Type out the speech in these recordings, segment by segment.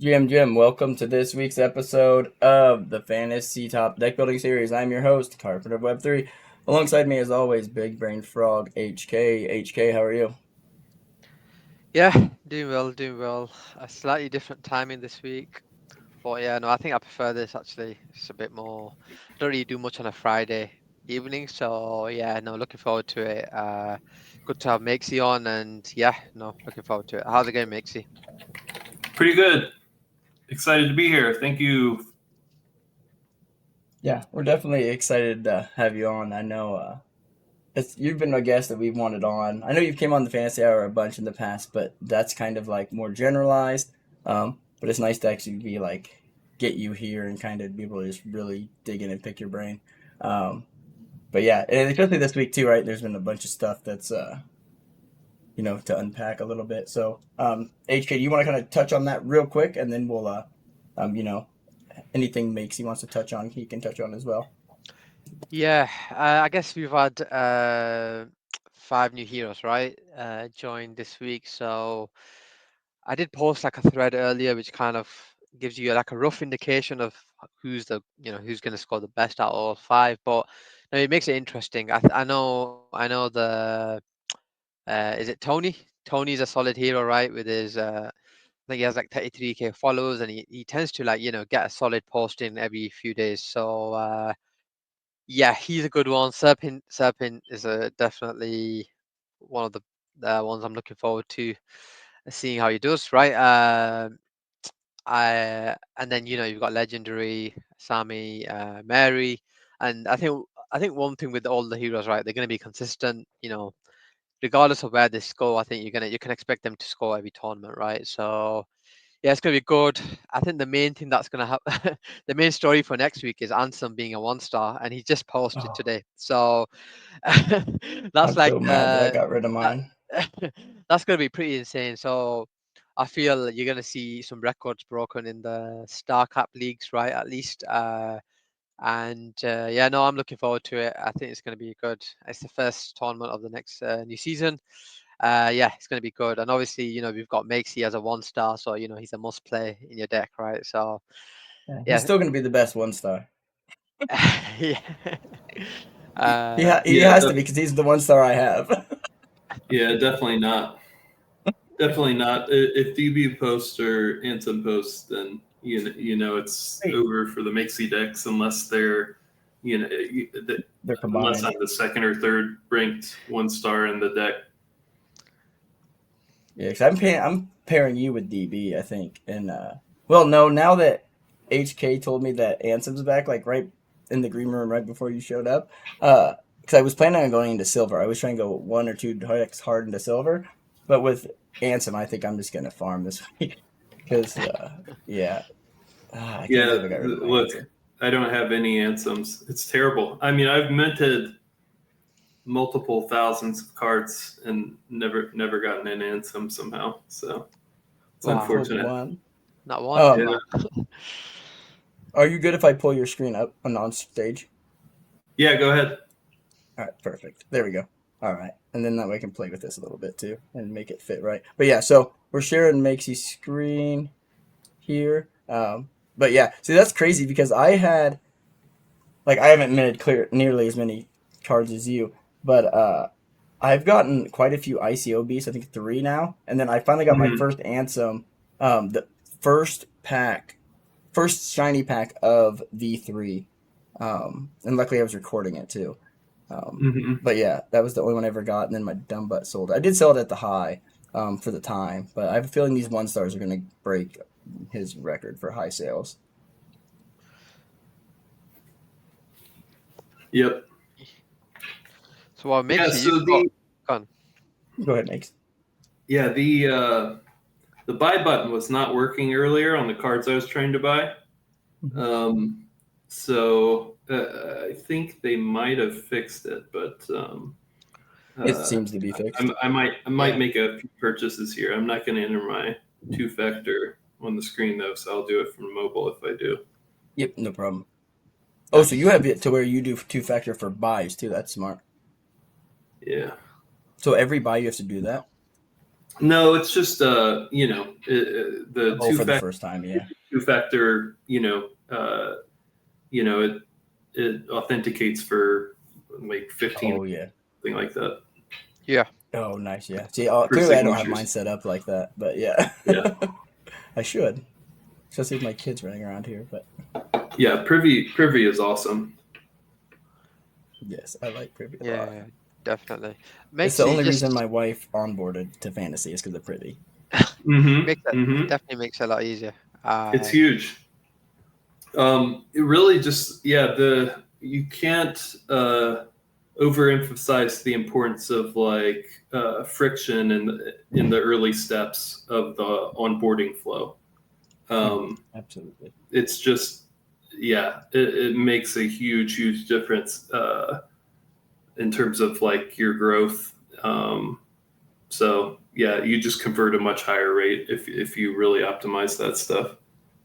Jim, welcome to this week's episode of the Fantasy Top Deck Building Series. I'm your host, Carpenter of Web3. Alongside me, as always, Big Brain Frog HK. HK, how are you? Yeah, doing well. A slightly different timing this week. But yeah, no, I think I prefer this actually. It's a bit more, don't really do much on a Friday evening. So yeah, no, looking forward to it. Good to have Makesy on and yeah, no, looking forward to it. How's it going, Makesy? Pretty good. Excited to be here. Thank you. Yeah, we're definitely excited to have you on. I know you've been a guest that we've wanted on. I know you've came on the Fantasy Hour a bunch in the past, but that's kind of like more generalized. But it's nice to actually be like get you here and kind of be able to just really dig in and pick your brain. Um, but yeah, and especially this week too, right? There's been a bunch of stuff that's to unpack a little bit. So, HK, do you want to kind of touch on that real quick, and then we'll, um, you know, anything makes he wants to touch on, he can touch on as well. Yeah, I guess we've had five new heroes, right? Join this week. So I did post like a thread earlier, which kind of gives you like a rough indication of who's going to score the best out of all five. But no, it makes it interesting. I know is it Tony? Tony's a solid hero, right? With his I think he has like 33K followers, and he tends to like get a solid posting every few days. So yeah, he's a good one. Serpent is a definitely one of the ones I'm looking forward to seeing how he does, right? And then you've got legendary Sammy, Mary, and I think one thing with all the heroes, right? They're going to be consistent. Regardless of where they score, I think you can expect them to score every tournament, right? So yeah, it's going to be good. I think the main thing that's going to happen, the main story for next week is Ansem being a one star, and he just posted Oh, today. So I'm that's like so mad that I got rid of that, mine. that's going to be pretty insane. So I feel you're going to see some records broken in the Star Cap leagues, right? At least. And yeah, no, I'm looking forward to it. I think it's going to be good. It's the first tournament of the next new season. Yeah, it's going to be good. And obviously, we've got Makesy as a one star, so he's a must play in your deck, right? So Yeah, he's yeah, still going to be the best one star. yeah. He Yeah, has to be because he's the one star I have. yeah, definitely not. Definitely not. If DB posts or Anthem posts, then you know it's Wait, over for the Mixie decks unless they're they're unless combined. I'm the second or third ranked one star in the deck. Yeah, because I'm pairing you with DB, I think, and well, no, now that HK told me that Ansem's back, like right in the green room right before you showed up, because I was planning on going into silver. I was trying to go one or two decks hard into silver, but with Ansem, I think I'm just gonna farm this week because yeah, I can't Yeah, believe I got rid of my look, Ansem. I don't have any Anthems. It's terrible. I mean, I've minted multiple thousands of cards and never gotten an Anthem somehow. So it's I Wow, pulled unfortunate. one. not one. Um, Yeah, Wow. are you good if I pull your screen up on stage? yeah. Go ahead. All right, perfect. There we go. All right, and then that way I can play with this a little bit too and make it fit right. But yeah, so we're sharing Makesy screen here. But yeah, see that's crazy because I haven't minted clear nearly as many cards as you, but I've gotten quite a few ICOBs. I think three now, and then I finally got my Mhm. first Ansem, the first pack, first shiny pack of V3, and luckily I was recording it too. Um, Mhm. but yeah, that was the only one I ever got, and then my dumb butt sold it. I did sell it at the high for the time, but I have a feeling these one stars are going to break his record for high sales. Yep. So what Yeah. makes you've So got the gone? Go ahead, Makes. yeah the buy button was not working earlier on the cards I was trying to buy. Mhm. Um, so I think they might have fixed it, but It uh, seems to be fixed. I might Yeah. make a few purchases here. I'm not going to enter my two factor on the screen though, so I'll do it from mobile if I do. Yep, no problem. Oh, so you Nice. have it to where you do two factor for buys too. That's smart. Yeah. So every buy you have to do that. No, it's just the for the first time, yeah. two-factor, it authenticates for like 15, Oh yeah. something like that. Yeah. Oh nice, yeah. See, For clearly I don't have signatures. mine set up like that, but yeah. Yeah. I should. Especially with my kids running around here, but Yeah, Privy is awesome. yes, I like Privy a lot. Yeah, definitely. It's Makes the it only just reason my wife onboarded to Fantasy is because of Privy. definitely makes it a lot easier. It's huge. It really just you can't overemphasize the importance of like friction in the early steps of the onboarding flow. Absolutely. It's just it makes a huge difference in terms of like your growth. So yeah, you just convert a much higher rate if you really optimize that stuff.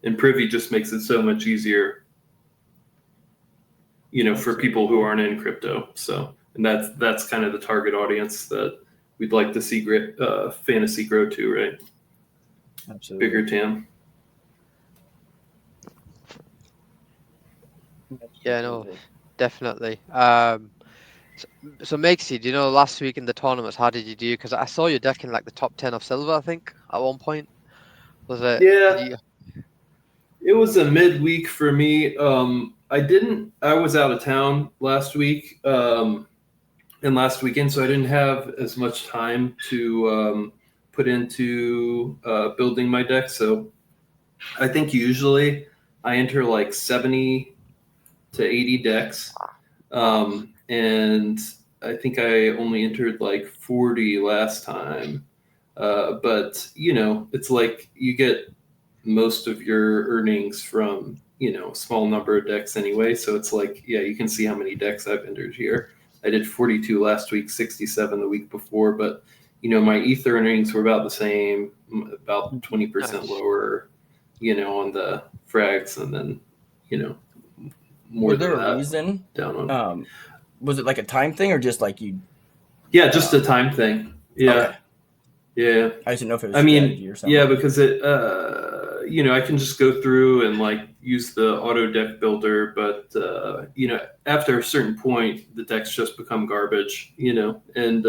And Privy just makes it so much easier, for people who aren't in crypto. So, and that's kind of the target audience that we'd like to see fantasy grow to, right? Absolutely. Bigger TAM. Yeah, no, definitely. So Makesy, do you know last week in the tournaments, how did you do? Because I saw your deck in like the top 10 of silver, I think, at one point. Was it? Yeah. It was a midweek for me. I was out of town last week and last weekend, so I didn't have as much time to put into building my deck. So I think usually I enter like 70 to 80 decks. And I think I only entered like 40 last time. But, it's like you get most of your earnings from, a small number of decks anyway. So it's like, yeah, you can see how many decks I've entered here. I did 42 last week, 67 the week before, but, my ETH earnings were about the same, about 20% lower, on the frags, and then, more Was there than a that reason? down on. Was it like a time thing or just like you? Yeah, just a time thing. Yeah. Okay. Yeah. I just didn't know if it was strategy or something. Yeah, because it, I can just go through and like use the auto deck builder, but after a certain point, the decks just become garbage, and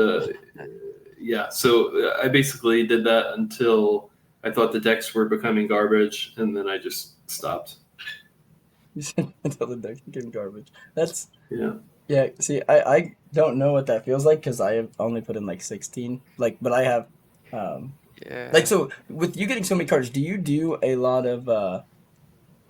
yeah. So I basically did that until I thought the decks were becoming garbage, and then I just stopped. Until the decks became garbage. That's Yeah. Yeah. See, I don't know what that feels like because I have only put in like 16. But I have, so with you getting so many cards, do you do a lot of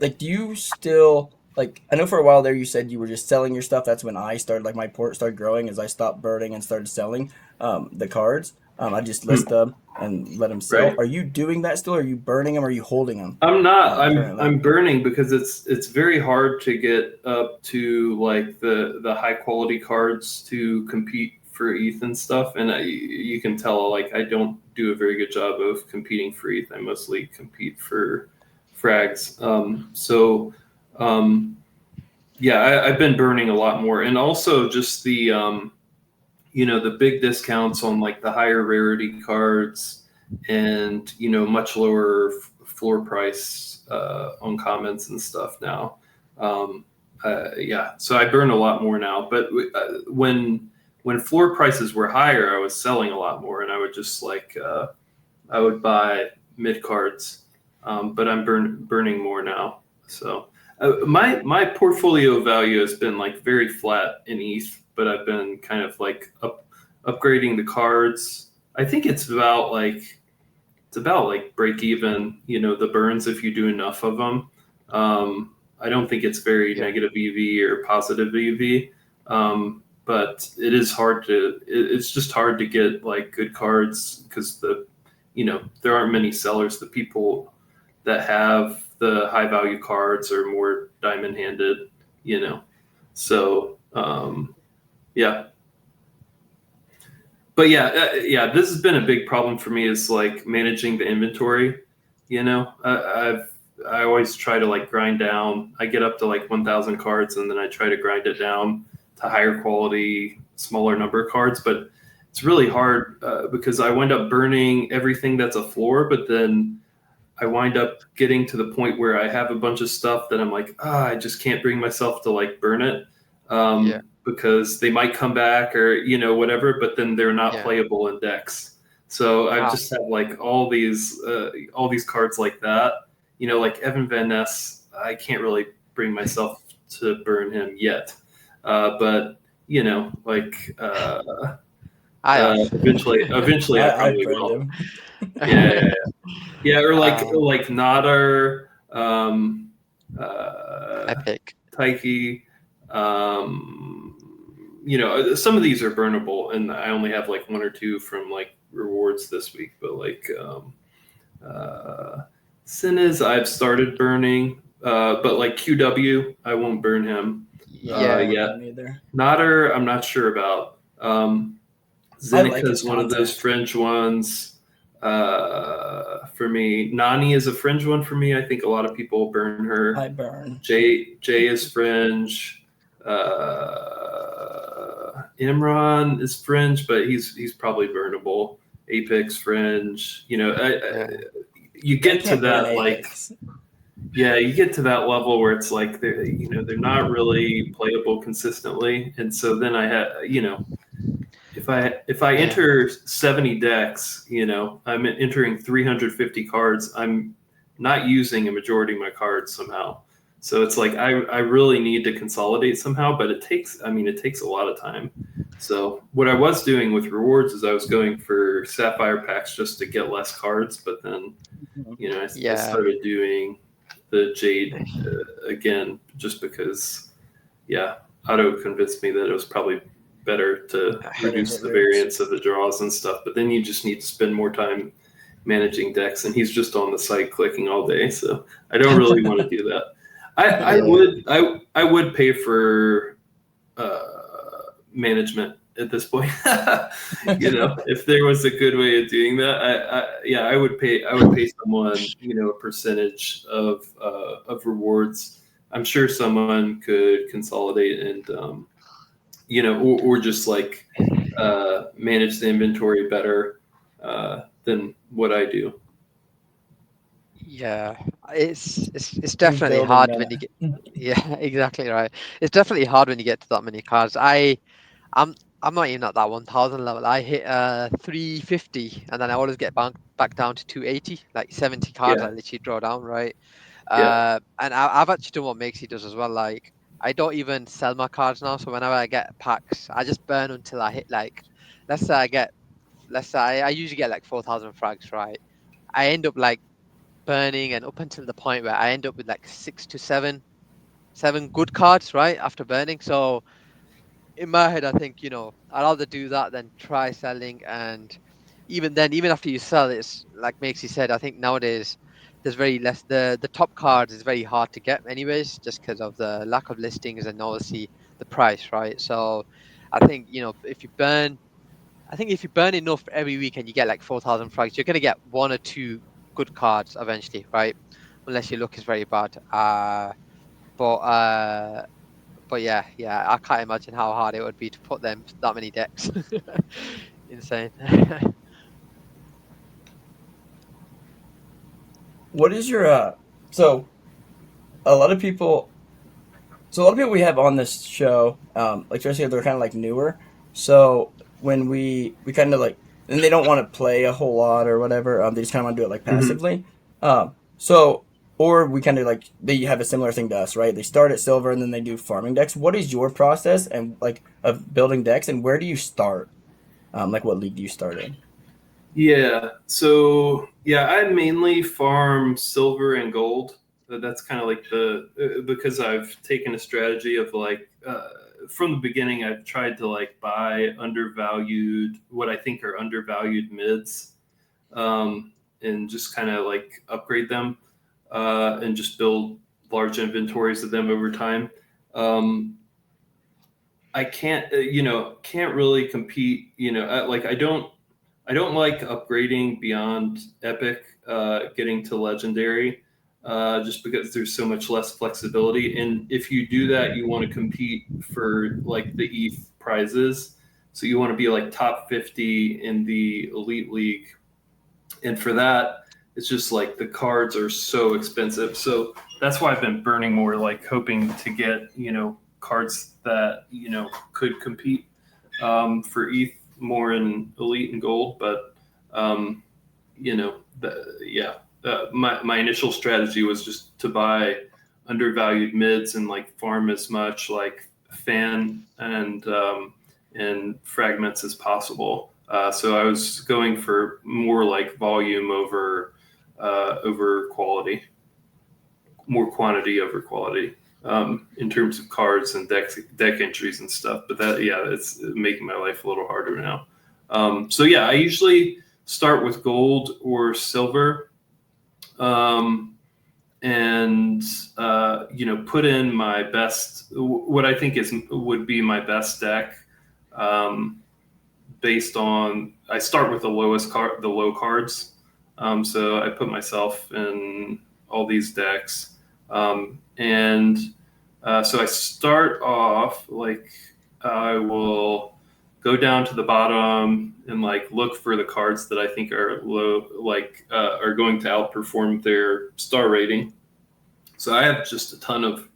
do you still I know for a while there you said you were just selling your stuff. That's when I started, like my port started growing as I stopped burning and started selling the cards. I just list them and let them sell. Right. Are you doing that still? Are you burning them? Or are you holding them? I'm not. Currently? I'm burning because it's very hard to get up to like the high quality cards to compete for ETH and stuff. And you can tell like I don't do a very good job of competing for ETH. I mostly compete for frags. I've been burning a lot more, and also just the the big discounts on like the higher rarity cards, and much lower floor price on comments and stuff now. So I burn a lot more now. But when floor prices were higher, I was selling a lot more, and I would just I would buy mid cards. But I'm burning more now. So my portfolio value has been like very flat in ETH, but I've been kind of like upgrading the cards. I think it's about like break even, the burns if you do enough of them. I don't think it's very negative EV or positive EV, but it is it's just hard to get like good cards because there aren't many sellers. The people that have the high value cards are more diamond handed, so yeah. But this has been a big problem for me, is like managing the inventory. I always try to like grind down. I get up to like 1,000 cards, and then I try to grind it down to higher quality, smaller number of cards. But it's really hard because I wind up burning everything that's a floor, but then I wind up getting to the point where I have a bunch of stuff that I'm like, I just can't bring myself to like burn it because they might come back or, you know, whatever, but then they're not playable in decks. So I just have like all these cards like that, you know, like Evan Van Ness. I can't really bring myself to burn him yet, but you know, like eventually I probably burned will. him. Yeah, or like Nodder, Epic. Taiki, you know, some of these are burnable, and I only have like one or two from like rewards this week. But like Sinners, I've started burning, but like QW, I won't burn him yet. Either. Nodder, I'm not sure about. Zeneca is one of those fringe ones. For me, Nani is a fringe one for me. I think a lot of people burn her. I burn. Jay is fringe. Imran is fringe, but he's probably burnable. Apex fringe. You know, you get to that like. Yeah, you get to that level where it's like they're not really playable consistently, and so then I have if I enter 70 decks, you know, I'm entering 350 cards. I'm not using a majority of my cards somehow. So it's like I really need to consolidate somehow, but it takes a lot of time. So what I was doing with rewards is I was going for Sapphire packs just to get less cards, but then you know I started doing the Jade again just because Otto convinced me that it was probably better to reduce the variance of the draws and stuff, but then you just need to spend more time managing decks, and he's just on the site clicking all day, so I don't really want to do that. I would pay for management at this point. You know, if there was a good way of doing that, I would pay someone, you know, a percentage of rewards. I'm sure someone could consolidate and you know, or just like manage the inventory better than what I do. Yeah, it's definitely hard when you get. Yeah, exactly right. It's definitely hard when you get to that many cards. I'm not even at that 1000 level. I hit 350, and then I always get back down to 280, like 70 cards. I literally draw down, right? And I've actually done what Makesy does as well. Like I don't even sell my cards now. So whenever I get packs, I just burn until I hit like, let's say I usually get like 4000 frags, right? I end up like burning, and up until the point where I end up with like 6 to 7 good cards, right, after burning. So in my head, I think, you know, I'd rather do that than try selling. And even then, even after you sell, it's like Makesy said, I think nowadays there's very less, the top cards is very hard to get anyways, just because of the lack of listings and obviously the price, right? So I think, you know, if you burn enough every week and you get like 4000 frags, you're going to get one or two good cards eventually, right? Unless your luck is very bad. But yeah, I can't imagine how hard it would be to put them that many decks. Insane. What is your so a lot of people we have on this show, like especially if they're kind of like newer. So when we kind of like, and they don't want to play a whole lot or whatever, they just kind of want to do it like passively. So or we kind of like, they have a similar thing to us, right? They start at silver and then they do farming decks. What is your process and like of building decks, and where do you start? Like what league do you start in? Yeah, so I mainly farm silver and gold. That's kind of like because I've taken a strategy of like from the beginning I've tried to like buy what I think are undervalued mids, and just kind of like upgrade them and just build large inventories of them over time. I can't really compete. Like I don't like upgrading beyond epic, getting to legendary, just because there's so much less flexibility. And if you do that, you want to compete for like the ETH prizes. So you want to be like top 50 in the elite league. And for that, it's just like the cards are so expensive. So that's why I've been burning more, like hoping to get, cards that, could compete for ETH more in elite and gold. But, my initial strategy was just to buy undervalued mids and like farm as much like fan and fragments as possible. So I was going for more like volume over quality, more quantity over quality in terms of cards and deck entries and stuff. But it's making my life a little harder now. I usually start with gold or silver, and put in my best, what I think would be my best deck. Based on, I start with the low cards. So I put myself in all these decks. So I start off like, I will go down to the bottom and like look for the cards that I think are low, like are going to outperform their star rating. So I have just a ton of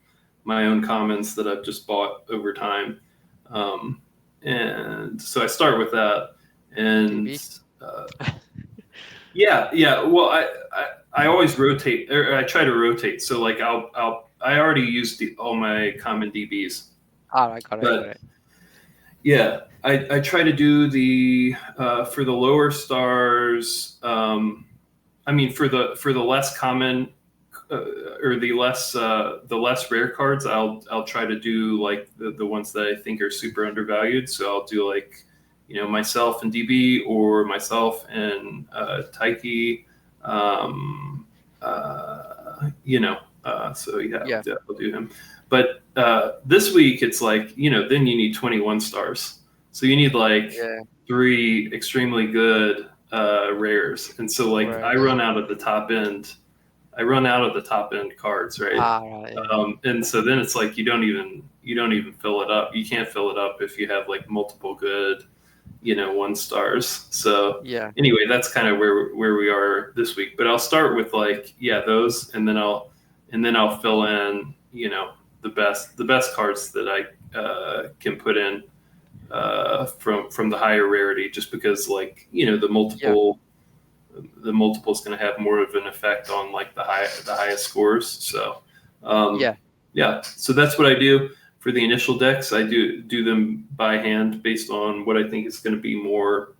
my own commons that I've just bought over time. And so I start with that, and well, I always rotate, or I try to rotate. So like I already used all my common DBs. All right, got it. Yeah, I try to do the for the lower stars. For the less common or the less rare cards, I'll try to do like the ones that I think are super undervalued. So I'll do like, myself and DB, or myself and Hk. I'll do him. But this week it's like, then you need 21 stars. So you need like 3 extremely good rares. And so like I run out of the top end. Cards, right? And so then it's like you don't even fill it up. You can't fill it up if you have like multiple good, 1 stars. So anyway, that's kind of where we are this week. But I'll start with like those, and then I'll fill in the best cards that I can put in from the higher rarity, just because like the multiple. The multiple is going to have more of an effect on like the highest scores. So so that's what I do for the initial decks. I do them by hand based on what I think is going to be more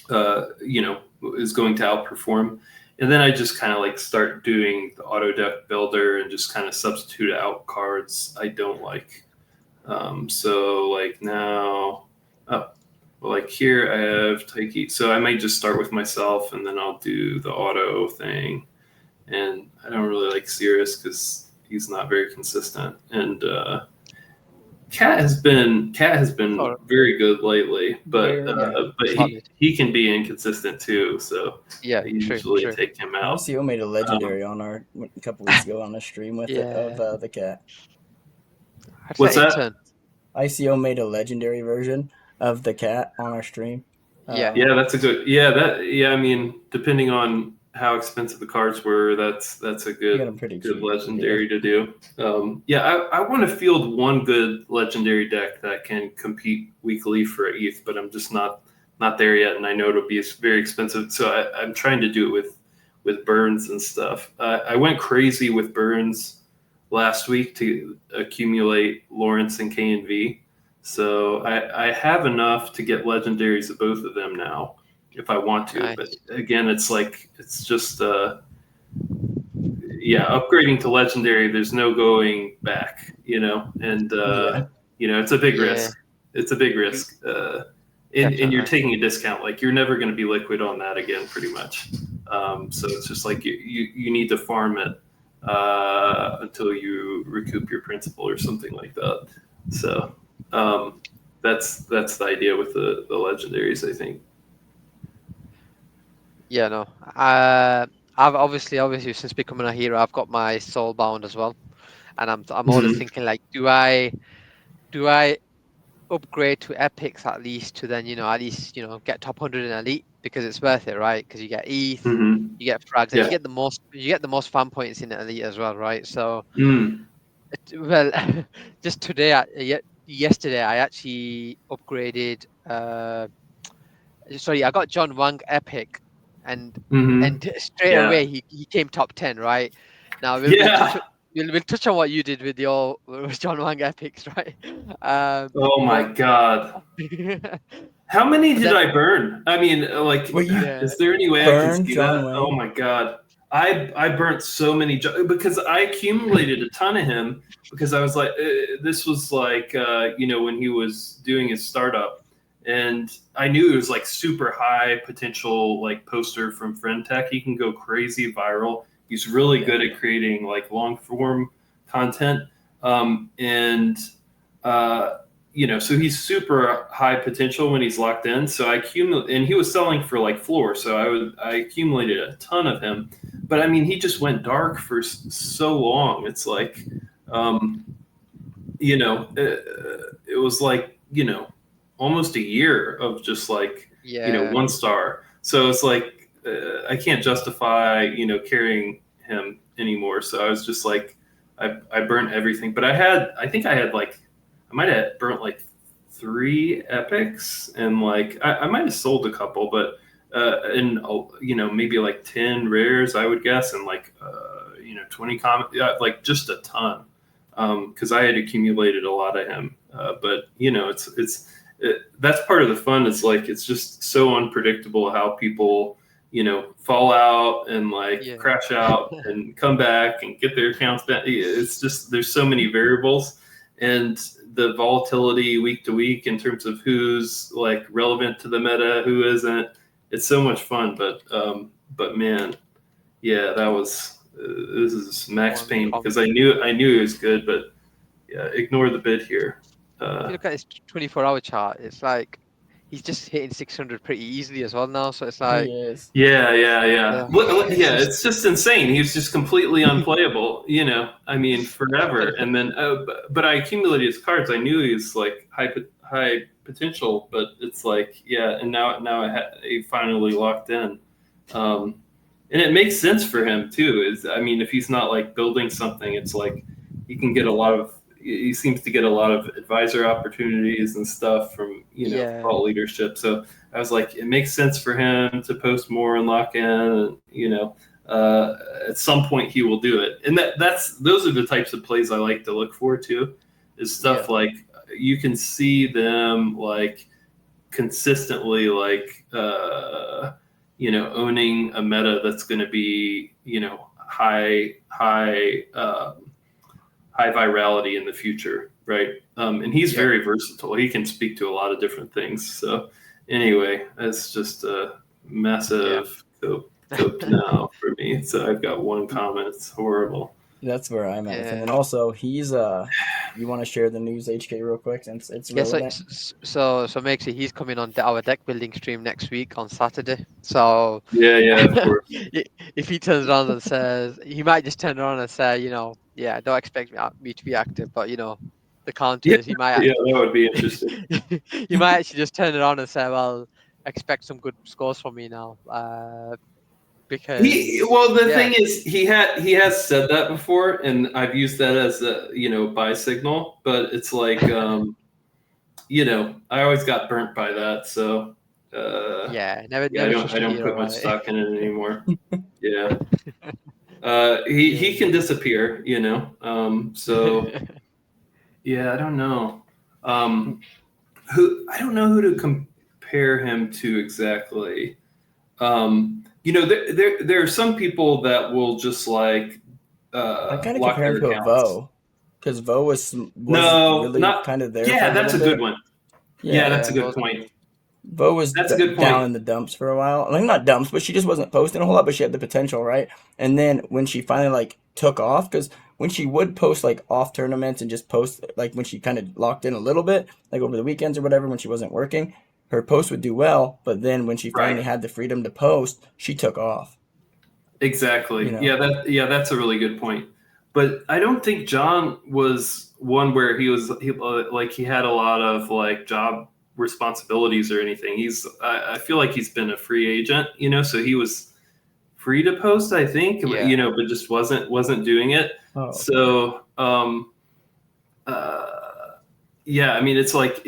is going to outperform, and then I just kind of like start doing the auto deck builder and just kind of substitute out cards I don't like. So like now like here I have Hk, so I might just start with myself, and then I'll do the auto thing. And I don't really like Cirrus because he's not very consistent. And Cat has been very good lately, but he can be inconsistent too. So I usually take him out. ICO made a legendary on a couple weeks ago on a stream with it of the Cat. What's that? ICO made a legendary version of the Cat on our stream. That's a good. I mean, depending on how expensive the cards were, that's a good legendary to do. I want to field one good legendary deck that can compete weekly for ETH, but I'm just not there yet, and I know it'll be very expensive. So I'm trying to do it with Burns and stuff. I went crazy with Burns last week to accumulate Lawrence and K and V. So I have enough to get legendaries of both of them now if I want to. Nice. But again, it's just upgrading to legendary, there's no going back, and it's a big risk. It's a big risk. And you're taking a discount. Like you're never going to be liquid on that again, pretty much. So it's just like you need to farm it until you recoup your principal or something like that. So that's the idea with the legendaries, I think. I've obviously since becoming a hero, I've got my Soulbound as well, and I'm always thinking like, do I upgrade to epics at least to then get top 100 in elite, because it's worth it, right? Because you get ETH, Mm-hmm. you get frags, and Yeah. you get the most fan points in elite as well, right? So Mm. well, just yesterday I actually upgraded. Sorry, I got John Wang epic, and Mm-hmm. straight Yeah. away he came top 10, right? Now Yeah. we'll touch on what you did with your with John Wang epics, right? Oh my But God. How many but did then I burn? I mean, like, Well, you yeah is there any way I can burned see that? John Oh Wang. my God. I burnt so many because I accumulated a ton of him because I was like, this was like, when he was doing his startup, and I knew it was like super high potential, like poster from Friend Tech. He can go crazy viral. He's really good at creating like long form content. And, so he's super high potential when he's locked in. So I accumulate, and he was selling for like floor. So I accumulated a ton of him, but I mean, he just went dark for so long. It's like, it was like, almost a year of just like, yeah 1 star. So it's like, I can't justify, carrying him anymore. So I was just like, I burnt everything, but I think I had like, I might have burnt like 3 epics, and like I might have sold a couple, but and maybe like 10 rares, I would guess, and like 20 like just a ton, because I had accumulated a lot of him. But that's part of the fun. It's like it's just so unpredictable how people fall out and like yeah crash out and come back and get their accounts back. It's just there's so many variables, and the volatility week to week in terms of who's like relevant to the meta, who isn't. It's so much fun, but man, yeah, that was this is max one pain because comment. I knew it was good, but yeah, ignore the bid here. If you look at his 24-hour chart, it's like he's just hitting 600 pretty easily as well now. So it's like, He is. Yeah. it's Yeah, just it's just insane. He was just completely unplayable, I mean, forever. And then, but I accumulated his cards. I knew he was like high potential, but it's like, yeah. And now he finally locked in. And it makes sense for him too. I mean, if he's not like building something, it's like he seems to get a lot of advisor opportunities and stuff from yeah thought leadership. So I was like, it makes sense for him to post more and lock in, and at some point he will do it. And those are the types of plays I like to look forward to. Is stuff Yeah. like you can see them like consistently like owning a meta that's going to be high virality in the future, right? And he's Yeah. very versatile. He can speak to a lot of different things. So anyway, it's just a massive cope now for me. So I've got one comment. It's horrible. That's where I'm at with him. Yeah. And also, he's you want to share the news, HK, real quick, since it's Yeah, relevant? so Makesy, he's coming on our deck building stream next week on Saturday. So Yeah, of course. if he turns around and says, he might just turn around and say, yeah, don't expect me to be active, but the Yeah, counters, that would be interesting. he might actually just turn around and say, well, expect some good scores from me now, because The yeah, thing is, he has said that before, and I've used that as a buy signal. But it's like I always got burnt by that. So yeah, never I trust a don't hero, put much right? stock in it anymore. Yeah, he can disappear. So yeah, I don't know. I don't know who to compare him to exactly. There are some people that will just like I kind of lock compare him their to a accounts. Vo, because Vo was No, really not. kind of there for Yeah, a that's little a bit. good one. Yeah, Yeah, that's a good Both. point. Vo was That's a good down point. in the dumps for a while. Like, not dumps, but she just wasn't posting a whole lot, but she had the potential, right? And then when she finally like took off, because when she would post like off tournaments and just post like when she kind of locked in a little bit, like over the weekends or whatever, when she wasn't working, her post would do well. But then when she finally Right. had the freedom to post, she took off. Exactly. You know, That's a really good point. but I don't think John was one where he had a lot of like job responsibilities or anything. I feel like he's been a free agent, so he was free to post, I think, Yeah. but just wasn't doing it. Oh, So, yeah, I mean, it's like,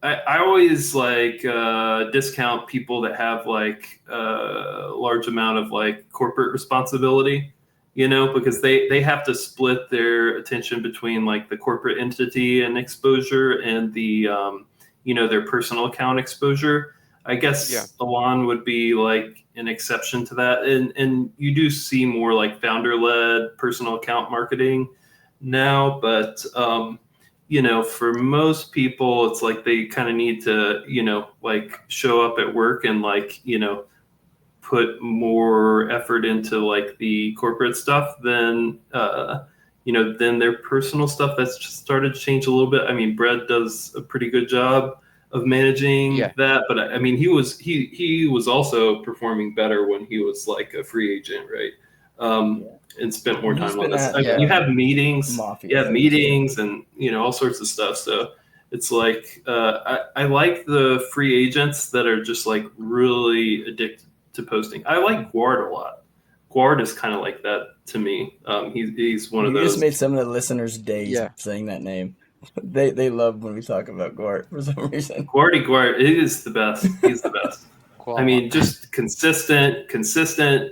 I always like discount people that have like a large amount of like corporate responsibility, because they have to split their attention between like the corporate entity and exposure and the their personal account exposure. I guess Alon would be like an exception to that, and you do see more like founder-led personal account marketing now, but for most people, it's like they kind of need to, like show up at work and like, put more effort into like the corporate stuff than, than their personal stuff. That's just started to change a little bit. I mean, Brett does a pretty good job of managing that, but I mean, he was also performing better when he was like a free agent, right? And spent more time on this. You have meetings, and all sorts of stuff. So it's like I like the free agents that are just like really addicted to posting. I like Guard a lot. Guard is kind of like that to me. He's one of those. You just made some of the listeners' days saying that name. They love when we talk about Guard for some reason. Guard, it is the best. He's the best. I mean, just consistent,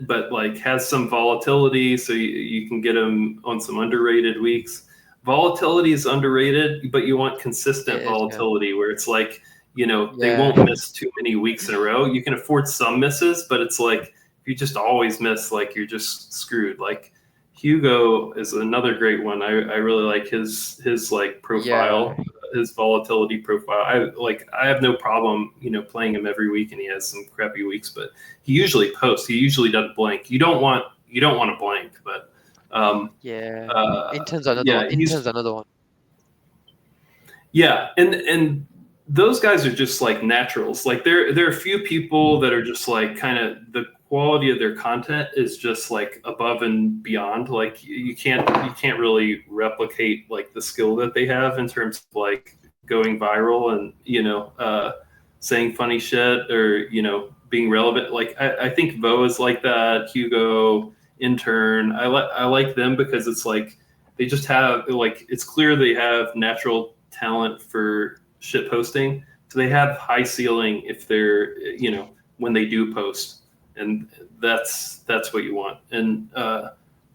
but like has some volatility, so you can get him on some underrated weeks. Volatility is underrated, but you want consistent volatility where it's like, they won't miss too many weeks in a row. You can afford some misses, but it's like if you just always miss, like you're just screwed. Like Hugo is another great one. I really like his like profile. His volatility profile. I have no problem, playing him every week, and he has some crappy weeks, but he usually posts. He usually doesn't blank. You don't want to blank, but Intern's another one. Yeah, and those guys are just like naturals. Like there are a few people that are just like kind of the quality of their content is just like above and beyond. Like you can't really replicate like the skill that they have in terms of like going viral and saying funny shit or being relevant. Like I think Vo is like that. Hugo, Intern, I like them because it's like they just have like it's clear they have natural talent for shit posting, so they have high ceiling if they're when they do post, and that's what you want. And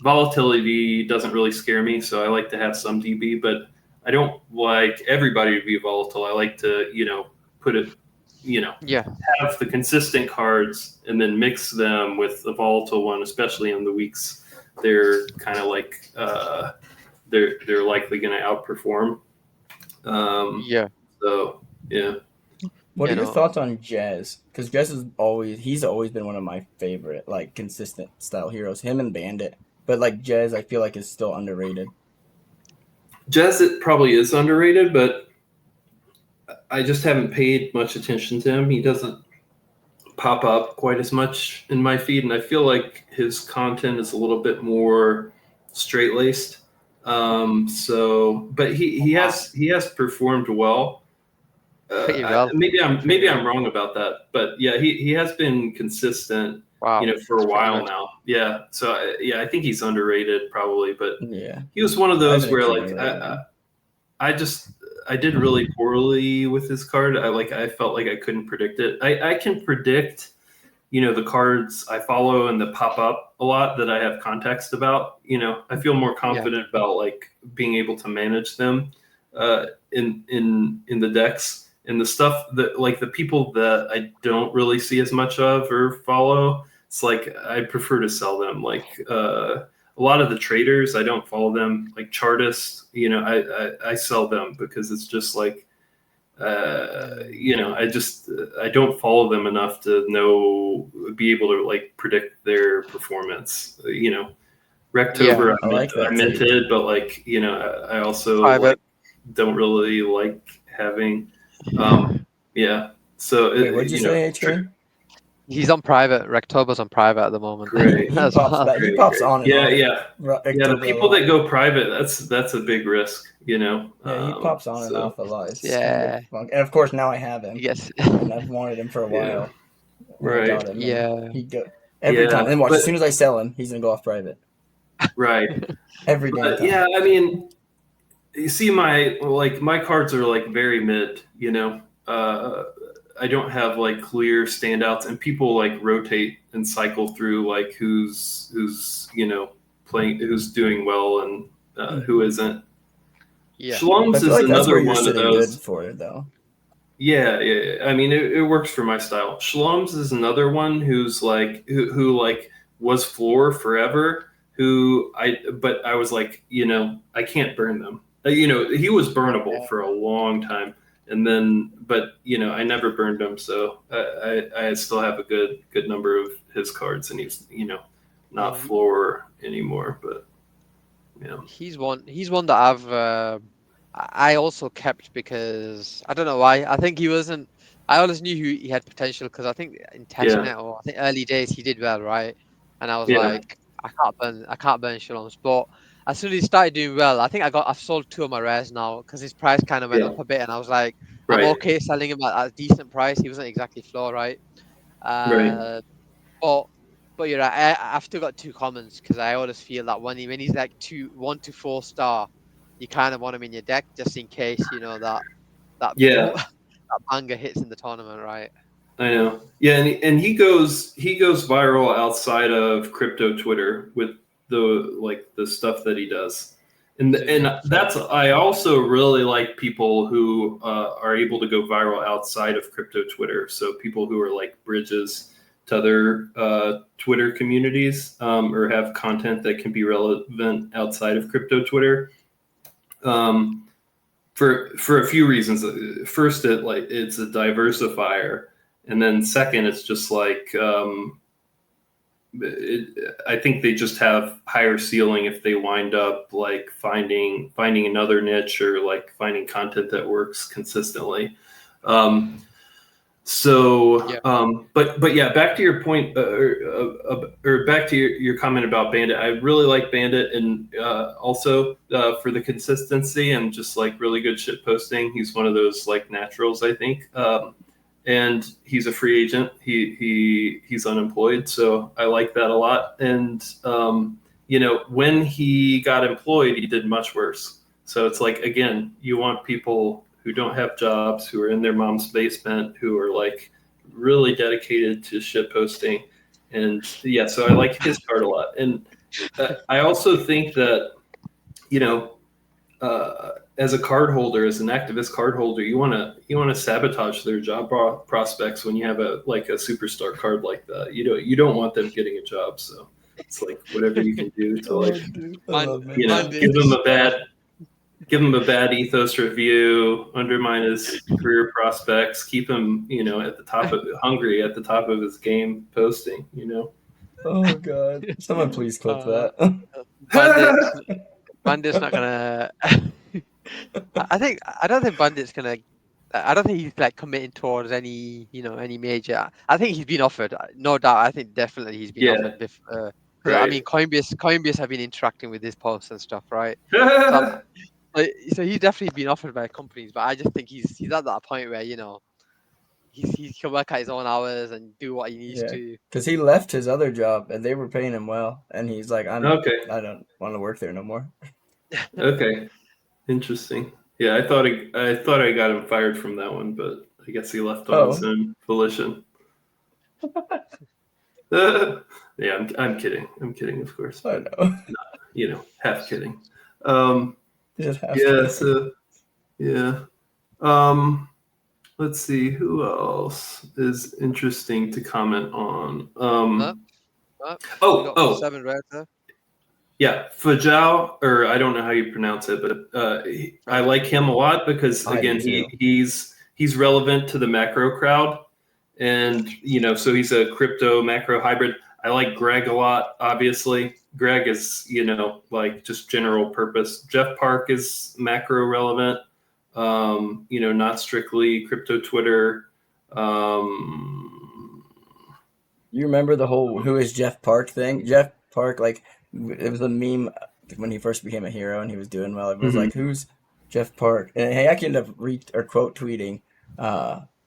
volatility doesn't really scare me, so I like to have some DB, but I don't like everybody to be volatile. I like to put it have the consistent cards and then mix them with the volatile one, especially in the weeks they're kind of like they're likely going to outperform. So yeah. What are your thoughts on Jez? Because Jez he's always been one of my favorite like consistent style heroes. Him and Bandit, but like Jez, I feel like is still underrated. Jez, it probably is underrated, but I just haven't paid much attention to him. He doesn't pop up quite as much in my feed, and I feel like his content is a little bit more straight laced. But he has performed well. Maybe I'm wrong about that, but yeah, he has been consistent, for a while now. Yeah, so I think he's underrated probably, but he was one of those where like I did really poorly with his card. I felt like I couldn't predict it. I can predict, the cards I follow and that pop up a lot that I have context about. I feel more confident about like being able to manage them in the decks. And the stuff that like the people that I don't really see as much of or follow, it's like I prefer to sell them. Like a lot of the traders, I don't follow them. Like Chartist, I sell them because it's just like I don't follow them enough to be able to like predict their performance. Rectober I minted, but like I also like, don't really like having. So wait, what'd you say, HK? He's on private. Rectober's on private at the moment. Great. He As pops well. back. He Great, pops great. on and Yeah, off. yeah. Yeah, the October a people lot. that go private, that's a big risk, you know. Yeah, he pops on and off a lot. It's kind Yeah. of fun. And of course now I have him, He gets. and I've wanted him for a Yeah. while. And I Right. got him, and Yeah. he go every Yeah, time. And watch, but as soon as I sell him, he's gonna go off private right. every damn But time. yeah, I mean, you see my cards are like very mid, you know. I don't have like clear standouts, and people like rotate and cycle through like who's you know playing, who's doing well, and who isn't. Yeah. I Shalom's feel is like that's where another you're one of sitting good those. for it, though. Yeah, yeah. I mean, it works for my style. Shalom's is another one who's like who like was floor forever. But I was like, you know, I can't burn them. You know, he was burnable for a long time, and then, but you know, I never burned him, so I still have a good number of his cards, and he's not Yeah. floor anymore, but yeah. He's one that I also kept because I don't know why. I think he wasn't. I always knew he had potential because I think in testnet or I think early days he did well, right? And I was Yeah. like, I can't burn Shalom's. But as soon as he started doing well, I think I've sold 2 of my rares now because his price kind of went Yeah. up a bit, and I was like, I'm Right. okay selling him at a decent price. He wasn't exactly floor, right? Right. But you're right. I've still got 2 commons because I always feel that when he's like 1 to 4 star, you kind of want him in your deck just in case that Yeah. that banger hits in the tournament, right? I know. Yeah, and he goes viral outside of crypto Twitter with the stuff that he does. And that's I also really like people who are able to go viral outside of crypto Twitter. So people who are like bridges to other Twitter communities or have content that can be relevant outside of crypto Twitter. For a few reasons. First, it's a diversifier. And then second, it's just like I think they just have higher ceiling if they wind up like finding another niche or like finding content that works consistently. But yeah, back to your point, or back to your comment about Bandit. I really like Bandit, and also for the consistency and just like really good shit posting. He's one of those like naturals, I think. And he's a free agent. He's unemployed, so I like that a lot. And when he got employed, he did much worse. So it's like, again, you want people who don't have jobs, who are in their mom's basement, who are like really dedicated to shit posting. And yeah, so I like his card a lot. And I also think that, as a card holder, as an activist card holder, you want to sabotage their job prospects when you have a superstar card like that. You don't want them getting a job. So it's like whatever you can do to give him a bad ethos review, undermine his career prospects, keep him, at the top of his game posting, Oh God! Someone please clip that. Bandit's not gonna. I don't think Bandit's gonna. I don't think he's like committing towards any major. I think he's been offered, no doubt. I think definitely he's been offered before. Right. I mean, Coinbase have been interacting with his posts and stuff, right? So he's definitely been offered by companies, but I just think he's at that point where he can work at his own hours and do what he needs to. Because he left his other job and they were paying him well, and he's like, I don't want to work there no more. Okay, interesting. Yeah, I thought I got him fired from that one, but I guess he left on his own volition. Yeah, I'm kidding. I'm kidding, of course. I know. Not, half kidding. Just half yeah. kidding. So yeah. Let's see who else is interesting to comment on. Seven right there. Yeah, Fajal, or I don't know how you pronounce it, but I like him a lot because again, he's relevant to the macro crowd, and so he's a crypto macro hybrid. I like Greg a lot. Obviously, Greg is like just general purpose. Jeff Park is macro relevant. Not strictly crypto Twitter. You remember the whole "Who is Jeff Park" thing? Jeff Park, like, it was a meme when he first became a hero and he was doing well. It was Mhm. like, "Who's Jeff Park?" And hey, I actually ended up quote tweeting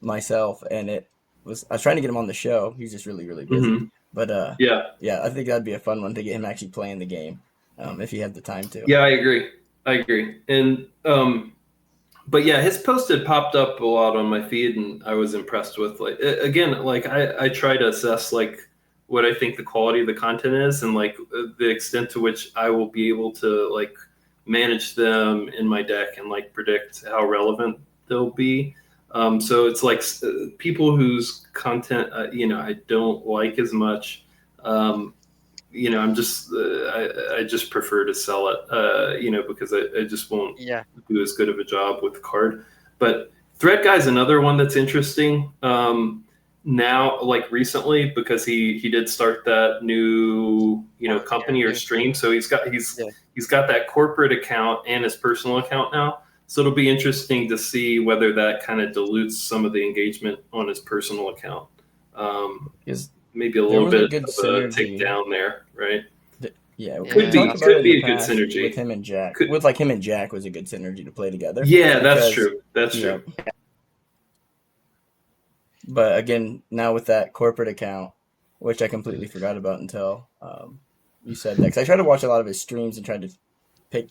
myself, and I was trying to get him on the show. He's just really really busy, Mhm. but Yeah. yeah, I think that'd be a fun one to get him actually playing the game, if he had the time to. Yeah, I agree. I agree. And but yeah, his post had popped up a lot on my feed, and I was impressed with like again, like I try to assess like what I think the quality of the content is, and like the extent to which I will be able to like manage them in my deck and like predict how relevant they'll be. So it's like people whose content I don't like as much. Um, I'm just I just prefer to sell it, because I just won't Yeah. do as good of a job with the card. But Thread Guy's another one that's interesting. Now, like recently, because he did start that new company or Yeah. stream, so he's Yeah. got that corporate account and his personal account now. So it'll be interesting to see whether that kind of dilutes some of the engagement on his personal account. Because Maybe a there little was a bit good of a synergy. takedown there, right? Yeah, we Could talked be Yeah. about it could in the be a good past with synergy. him and Jack. Could With like him and Jack was a good synergy to play together Yeah, that's because, true. That's yep. true. But again, now with that corporate account, which I completely forgot about until you said that. Because I try to watch a lot of his streams and try to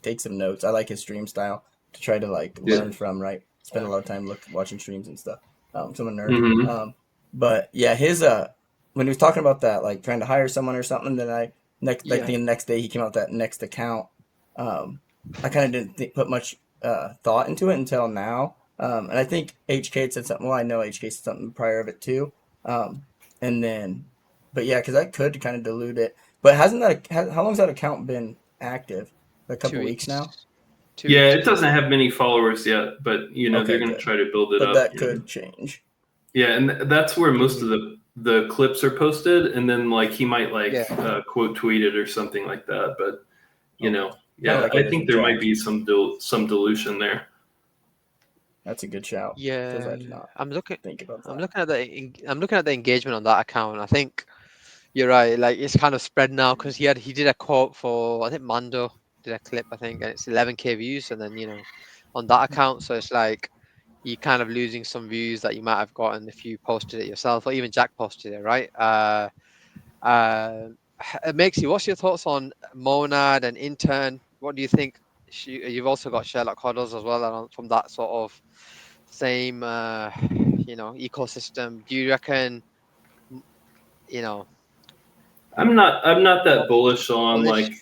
take some notes. I like his stream style to try to like Yeah. learn from. Right, spend a lot of time watching streams and stuff. So I'm a nerd. Hmm. But yeah, his when he was talking about that, like trying to hire someone or something, then I think the next day he came out with that next account. I kind of didn't put much thought into it until now. And I think HK had said something. Well, I know HK said something prior of it too. And then, but yeah, because that could kind of dilute it. But how long's that account been active? A Two couple weeks now. weeks. Two Yeah, weeks. it doesn't have many followers yet, but they're Okay, going to good. try to build it But up. that could change. Yeah, and that's where most of Mhm. the clips are posted, and then like he might Yeah. like quote tweet it or something like that. But Okay, kind of yeah, like he I does think with there might Jack. be some dilution there. That's a good shout because Yeah. I did not I'm looking. think about I'm that. looking at I'm looking at the engagement on that account. I think you're right. Like it's kind of spread now because he did a quote for I think Mando did a clip I think and it's 11K views and then on that account so it's like you're kind of losing some views that you might have gotten if you posted it yourself or even Jack posted it, right? Uh, Makesy, what's your thoughts on Monad and Intern? What do you think? You've also got Sherlock Hodls as well from that sort of same ecosystem. Do you reckon m- you know I'm not that more bullish on bullish? like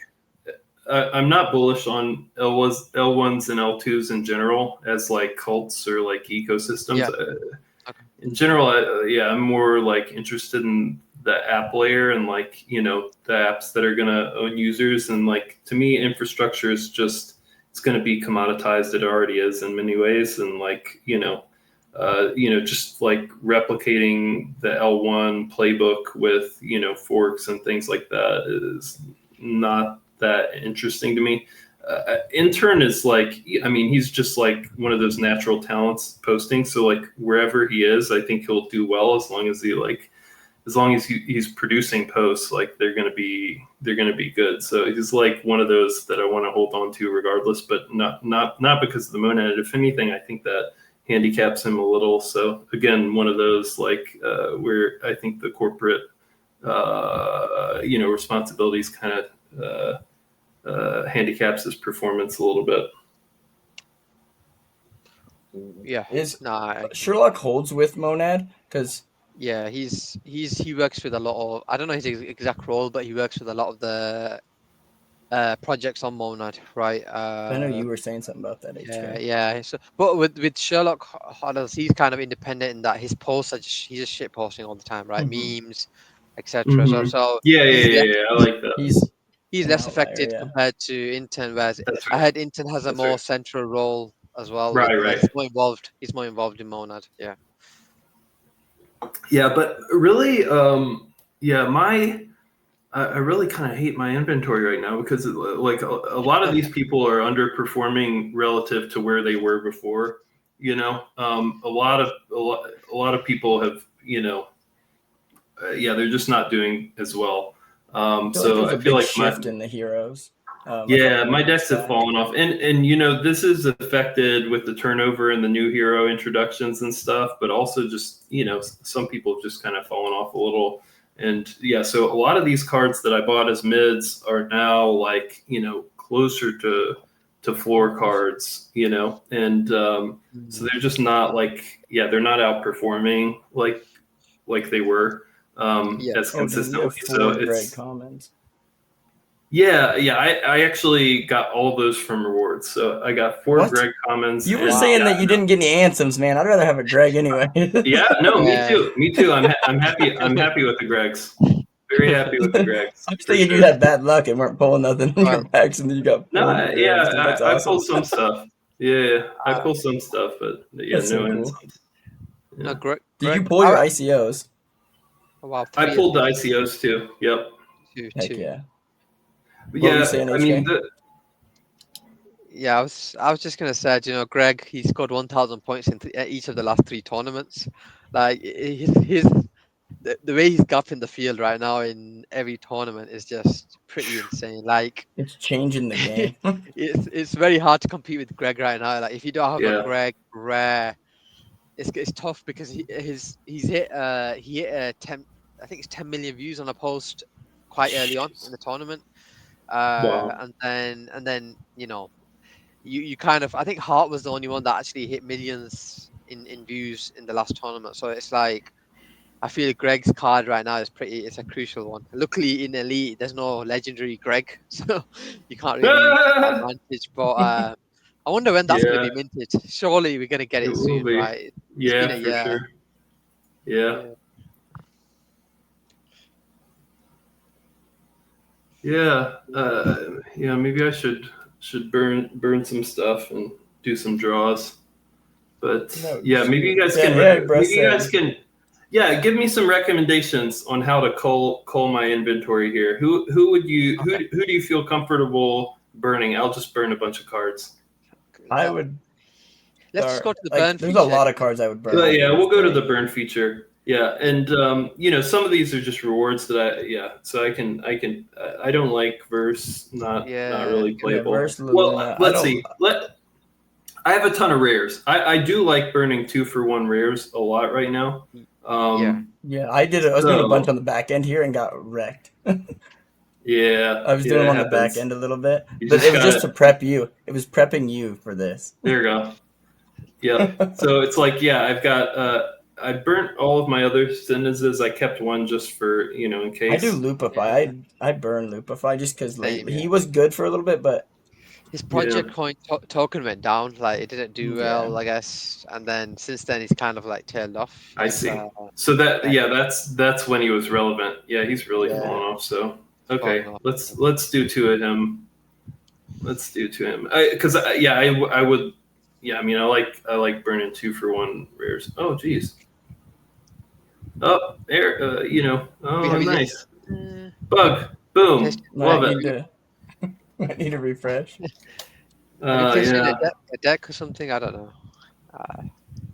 I'm not bullish on L1s and L2s in general as like cults or like ecosystems. Yeah. Okay. In general, yeah, I'm more like interested in the app layer and like the apps that are gonna own users. And like to me, infrastructure is just it's gonna be commoditized. It already is in many ways, and like just like replicating the L1 playbook with forks and things like that is not that interesting to me. Intern is like, I mean, he's just like one of those natural talents posting. So like wherever he is, I think he'll do well as long as he's producing posts. Like they're gonna be good. So he's like one of those that I want to hold on to regardless, but not because of the monad. If anything, I think that handicaps him a little. So again, one of those like where I think the corporate responsibilities kind of handicaps his performance a little bit. Yeah. Is No, I agree. Sherlock holds with Monad? Because Yeah, he works with a lot of I don't know his exact role, but he works with a lot of the projects on Monad, right? I know you were saying something about that Yeah, HK. yeah. So, but with Sherlock Holmes, he's kind of independent in that his posts he's just shit posting all the time, right? Mm-hmm. Memes, etc. So, Mm-hmm. so Yeah, yeah, he's yeah, less yeah. I like that. He's he's an less outlier, affected yeah. compared to Intern, whereas That's I right. heard Intern has a That's more right. central role as well with Right, like right. he's more involved. He's more involved in Monad. Yeah. Yeah, but really, yeah, I really kind of hate my inventory right now because like a lot of these people are underperforming relative to where they were before. A lot of people have they're just not doing as well. I feel So like I feel like shift in the heroes. my decks have fallen off, and this is affected with the turnover and the new hero introductions and stuff, but also just some people have just kind of fallen off a little, and so a lot of these cards that I bought as mids are now like closer to floor cards, and so they're just not like they're not outperforming like they were as consistently. So it's commons. I actually got all those from rewards. So I got 4 Greg commons. You were saying that you didn't get any anthems, man. I'd rather have a Greg anyway. Me too. I'm happy. I'm happy with the Gregs. Very happy with the Gregs. I'm thinking you had bad luck and weren't pulling nothing in your packs, and then you got I pulled some stuff. Yeah, I pulled some stuff, but no anthems. No, Greg. Did you pull your ICOs? Wow, I pulled the ICOs too. Yep. Heck yeah. I was just gonna say, Greg, he scored 1,000 points in each of the last 3 tournaments. Like the way he's gapping the field right now in every tournament is just pretty insane. Like it's changing the game. it's very hard to compete with Greg right now. Like if you don't have a Greg rare, it's tough because he hit 10. I think it's 10 million views on a post quite early on in the tournament. And then you kind of, I think Hart was the only one that actually hit millions in views in the last tournament. So it's like, I feel Greg's card right now it's a crucial one. Luckily in Elite there's no legendary Greg, so you can't really use that advantage. But I wonder when that's going to be minted. Surely we're going to get it soon, right? It's been a year. Sure. Maybe I should burn some stuff and do some draws. But maybe you guys can give me some recommendations on how to cull my inventory here. Who do you feel comfortable burning? I'll just burn a bunch of cards. I would. Let's just go to the burn feature. There's a lot of cards I would burn. We'll go to the burn feature. Yeah, and some of these are just rewards that so I don't like verse, not really playable. Let's see. I have a ton of rares. I do like burning 2-for-1 rares a lot right now. I did it. I was doing a bunch on the back end here and got wrecked. I was doing them on the back end a little bit, but it was just to prep you. It was prepping you for this. There you go. Yeah. So it's like I've got. I burnt all of my other sentences. I kept one just for in case. I do Loopify. I burn Loopify just because he was good for a little bit, but his project coin token went down. Like it didn't do well, I guess. And then since then he's kind of like tailed off. I see. So that's when he was relevant. Yeah, he's really fallen off. So okay, let's do 2 of him. Let's do 2 of him. Because I would. Yeah, I mean, I like burning 2-for-1 rares. Oh, geez. Oh, there. Oh, nice. Bug. Boom. Love it. I need to refresh. A deck or something? I don't know.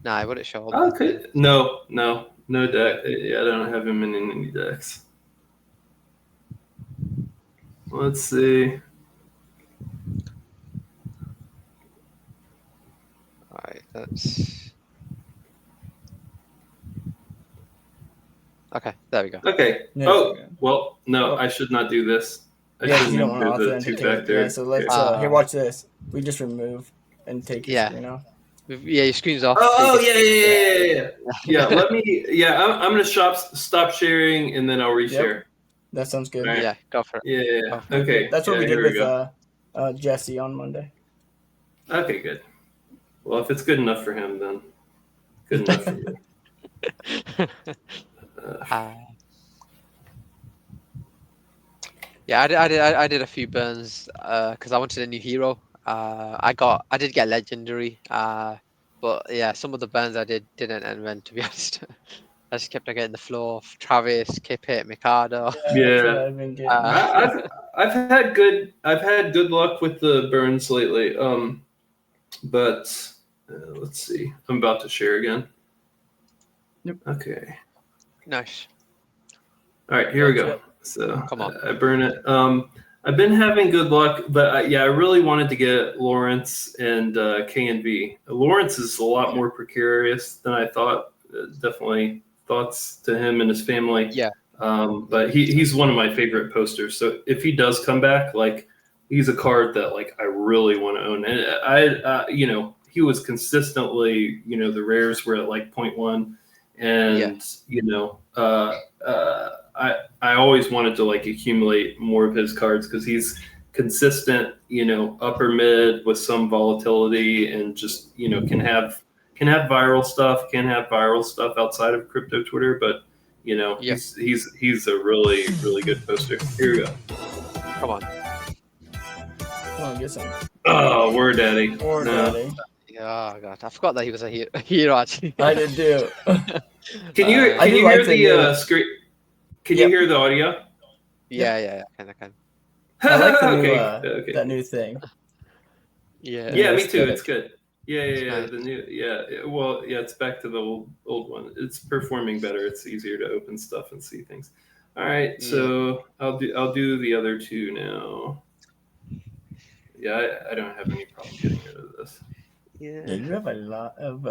Nah, I wouldn't show up. Okay. No deck. Yeah, I don't have him in any decks. Let's see. All right, that's okay. There we go. Okay. Well, no, I should not do this. I shouldn't do the 2-factor. Yeah, so let's here. Watch this. We just remove and take your screen off. Yeah, your screen's off. Oh yeah. Let me. Yeah, I'm gonna stop sharing and then I'll reshare. Yep. That sounds good. Right. Yeah, go for it. Yeah. Okay. That's what we did with Jesse on Monday. Okay, good. Well, if it's good enough for him, then good enough for me. I did a few burns because I wanted a new hero. I did get legendary, but some of the burns I didn't end well, to be honest. I just kept on getting the floor. Travis, Kipit, Mikado. Yeah, I've had good luck with the burns lately. But let's see. I'm about to share again. Yep. Okay. Nice. All right, here we go. So Come on. I burn it. I've been having good luck, but I really wanted to get Lawrence and K and V. Lawrence is a lot more precarious than I thought. Definitely thoughts to him and his family. Yeah. But he's one of my favorite posters. So if he does come back, like he's a card that like I really want to own. And he was consistently, the rares were at like 0.1, and I always wanted to like accumulate more of his cards because he's consistent, upper mid with some volatility, and just can have viral stuff, outside of crypto Twitter, but he's a really really good poster. Here we go. Come on. Come on, get some. Oh, Word Daddy. Word No. Daddy. Yeah, God, I forgot that he was a hero actually. I did too. Can you I do hear like the screen? Can you hear the audio? Yeah, I can. I like the new, okay. that new thing. Yeah. Yeah, me too. aesthetic. It's good. Yeah. nice. The new, well, it's back to the old one. It's performing better. It's easier to open stuff and see things. All right, so I'll do the other two now. Yeah, I don't have any problem getting rid of this. Yeah, you have a lot of.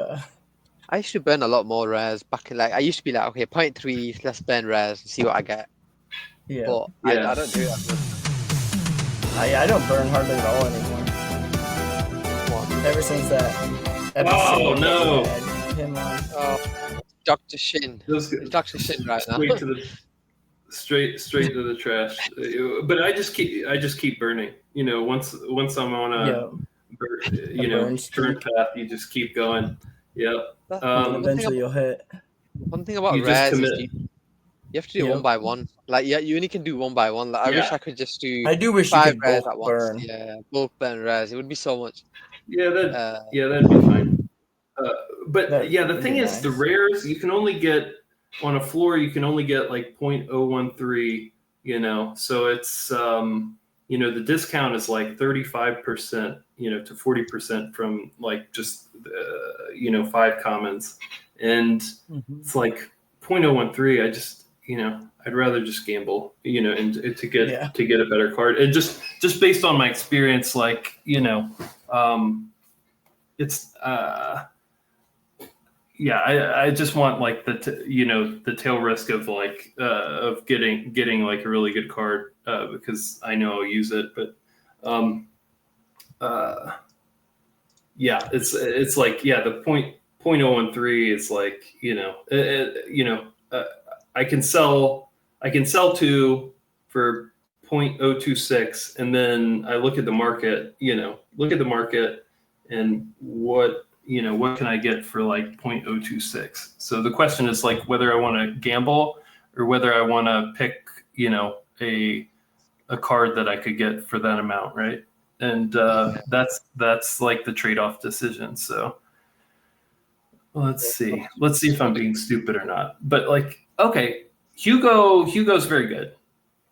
I used to burn a lot more rares back in I used to be like, okay, 0.3, let's burn rares and see what I get. Yeah. But Yeah. I don't do that. I don't burn hardly at all anymore. Ever since that episode. Oh, no. that I had him on. Oh, Dr. Shin. Those It's Dr. Shin right now. straight to the trash. But I just keep burning. Once I'm on a burn path, you just keep going. Yep. And eventually you'll hit. One thing about You just rares is commit. you have to do it one by one. Like, you only can do one by one. Like, I wish I could just do I do wish you 5 could rares both at once. burn. Yeah, both burn rares. It would be so much. Yeah, that'd be fine. But the thing is, the rares you can only get on a floor. You can only get like 0.013. So it's the discount is like 35%, to 40% from like just 5 commons, and it's like 0.013. I just I'd rather just gamble, and to get a better card, and just based on my experience, like it's I just want like the tail risk of like of getting like a really good card because I know I'll use it, but it's like the 0.013 is like I can sell 2 for 0.026, and then I look at the market, and what can I get for like 0.026? So the question is like whether I want to gamble or whether I want to pick, a card that I could get for that amount, right? And that's like the trade-off decision. So let's see if I'm being stupid or not. But like, okay, Hugo's very good.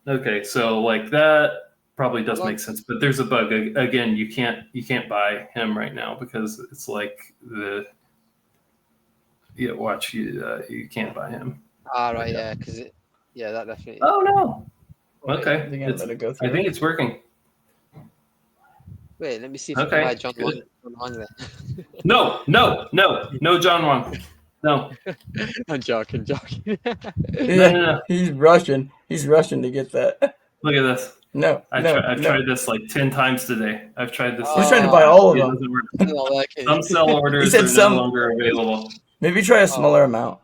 Okay, so like that probably does make sense, but there's a bug again. You can't buy him right now because it's like you can't buy him. Right, yeah, because that definitely. Oh no. Okay, Let it go through. I think it's working. Wait, let me see if I can buy John Wang then. No, John Wang. No. I'm joking. No. He's rushing to get that. Look at this. I've tried this like 10 times today. I've tried this. He's trying to buy all of them. Some sell orders are no longer available. Maybe try a smaller amount.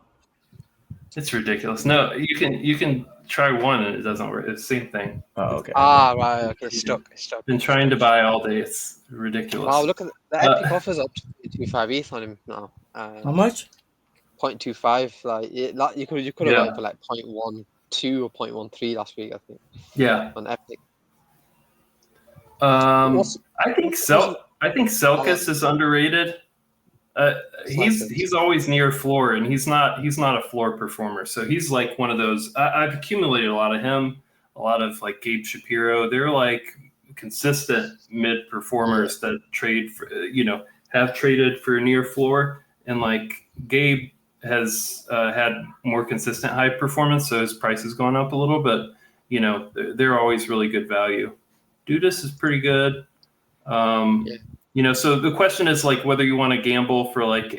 It's ridiculous. No, you can try one and it doesn't work. It's the same thing. Oh, okay. Right. Okay, stuck. Been trying to buy all day. It's ridiculous. Wow, look at the Epic offers up to 0.25 ETH on him now. How much? 0.25. Like you could have got it for like 0.12 or 0.13 last week, I think. Yeah. On Epic. I think Selkis is underrated. He's always near floor, and he's not a floor performer. So he's like one of those. I've accumulated a lot of him, a lot of like Gabe Shapiro. They're like consistent mid performers that trade for have traded for near floor, and like Gabe has had more consistent high performance, so his price has gone up a little, but they're always really good value. Dudas is pretty good. So the question is like whether you want to gamble for like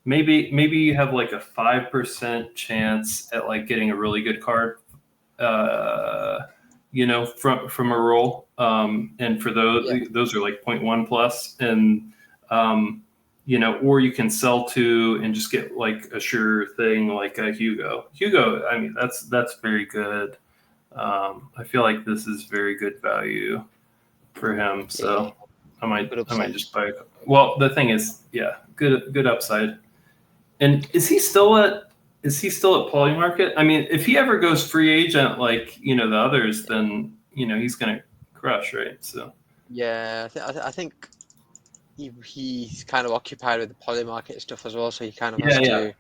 maybe you have like a 5% chance at like getting a really good card, from a roll. And for those are like 0.1 plus, and or you can sell to and just get like a sure thing like a Hugo. I mean, that's very good. I feel like this is very good value for him. So I might just buy. Well, the thing is, good upside. And is he still at Polymarket? I mean, if he ever goes free agent like the others, then he's gonna crush, right? So yeah, I think he's kind of occupied with the Polymarket stuff as well, so he kind of has to.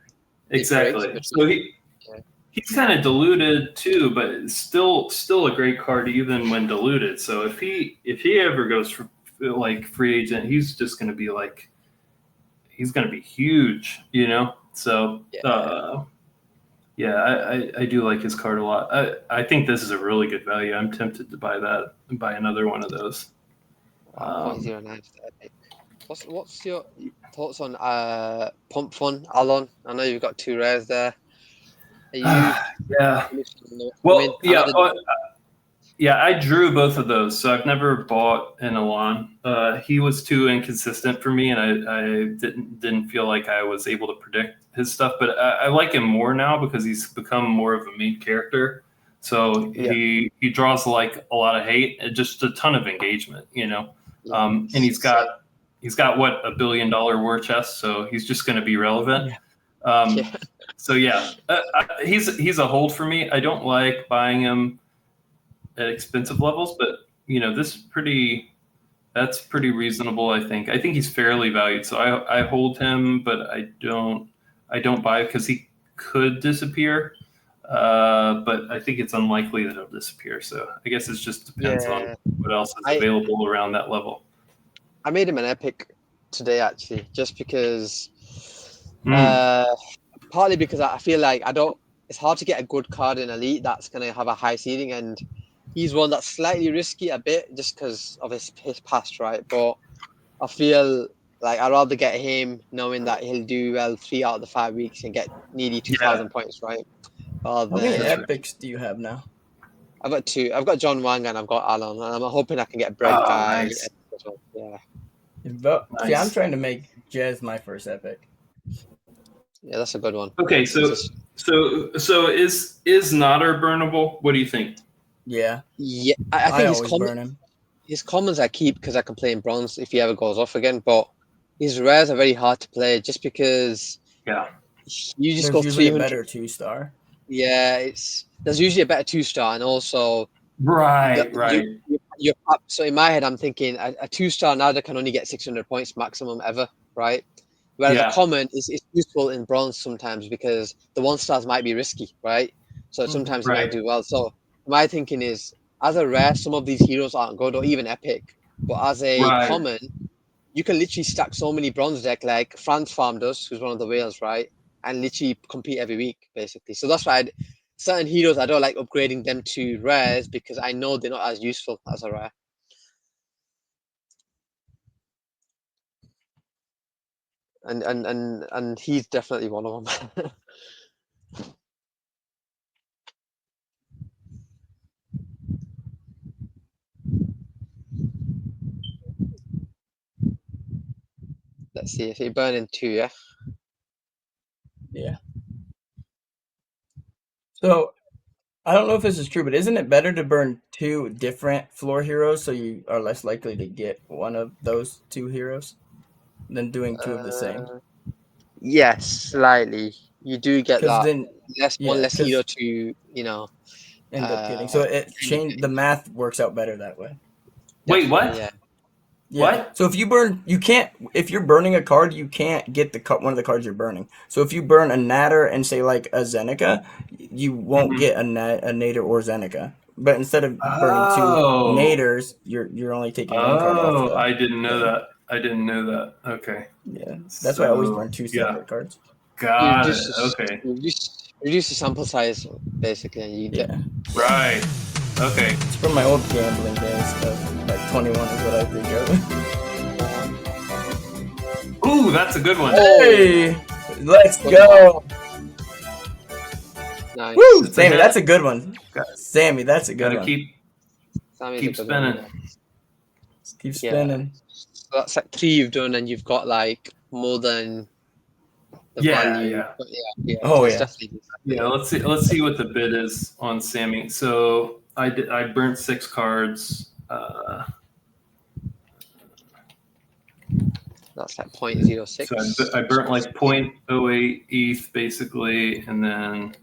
Exactly. So he's kind of diluted too, but it's still a great card even when diluted. So if he ever goes for like free agent, he's just gonna be like he's gonna be huge, So I do like his card a lot. I think this is a really good value. I'm tempted to buy another one of those. 0.09 epic. What's your thoughts on Pump Fun, Alon? I know you've got 2 rares there. Are you? Well, I drew both of those, so I've never bought an Alon. He was too inconsistent for me, and I didn't feel like I was able to predict his stuff. But I like him more now because he's become more of a main character. So he draws like a lot of hate and just a ton of engagement, and he's got what, $1 billion war chest, so he's just going to be relevant. So he's a hold for me. I don't like buying him at expensive levels, but that's pretty reasonable. I think he's fairly valued, so I hold him, but I don't buy it because he could disappear. But I think it's unlikely that he'll disappear. So I guess it just depends on what else is available around that level. I made him an epic today actually, just because. Partly because I feel like it's hard to get a good card in Elite that's going to have a high seeding, and he's one that's slightly risky a bit just because of his past, right? But I feel like I'd rather get him knowing that he'll do well 3 out of the 5 weeks and get nearly 2,000 points, right? How many epics do you have now? I've got 2. I've got John Wang and I've got Alon, and I'm hoping I can get Bread Guy. Nice. Yeah. See, I'm trying to make Jez my first epic. Yeah, that's a good one. Okay, so is Nodder burnable? What do you think? Yeah. Yeah, I think always burn him. His commons I keep because I can play in bronze if he ever goes off again. But his rares are very hard to play just because. You just go 300. A better 2-star. Yeah, there's usually a better 2-star, and also. Right. So in my head, I'm thinking a 2-star Nodder can only get 600 points maximum ever, right? Whereas a common is useful in bronze sometimes because the 1-stars might be risky, right? So sometimes it might do well. So my thinking is, as a rare, some of these heroes aren't good or even epic. But as a common, you can literally stack so many bronze deck like Franz Farm does, who's one of the whales, right? And literally compete every week, basically. So that's why certain heroes, I don't like upgrading them to rares because I know they're not as useful as a rare. And he's definitely one of them. Let's see if he burning 2, yeah. Yeah. So I don't know if this is true, but isn't it better to burn 2 different floor heroes so you are less likely to get one of those 2 heroes than doing 2 of the same? Yes, slightly. You do get that then, one less hero to end up getting. So the math works out better that way. Wait, what? Yeah. What? So if you're burning a card, you can't get one of the cards you're burning. So if you burn a Natter and say like a Zeneca, you won't get a Nader or Zeneca. But instead of burning 2 Naders, you're only taking 1 card off. I didn't know that. Okay. Yeah, that's why I always burn 2 separate cards. Got it. Okay. Reduce the sample size basically, and you get Right. Okay. It's from my old gambling days of like 21 is what I think of. Ooh, that's a good one. Hey, let's go. nice. Woo, Sammy, that's a good one. Sammy, that's a good Gotta one. keep spinning. Keep spinning. So that's like 3 you've done, and you've got like more than the value. Yeah. But yeah. Oh, it's yeah. definitely Yeah, let's see what the bid is on Sammy. So I burnt 6 cards. that's like 0.06. So I burnt like 0.08 ETH basically, and then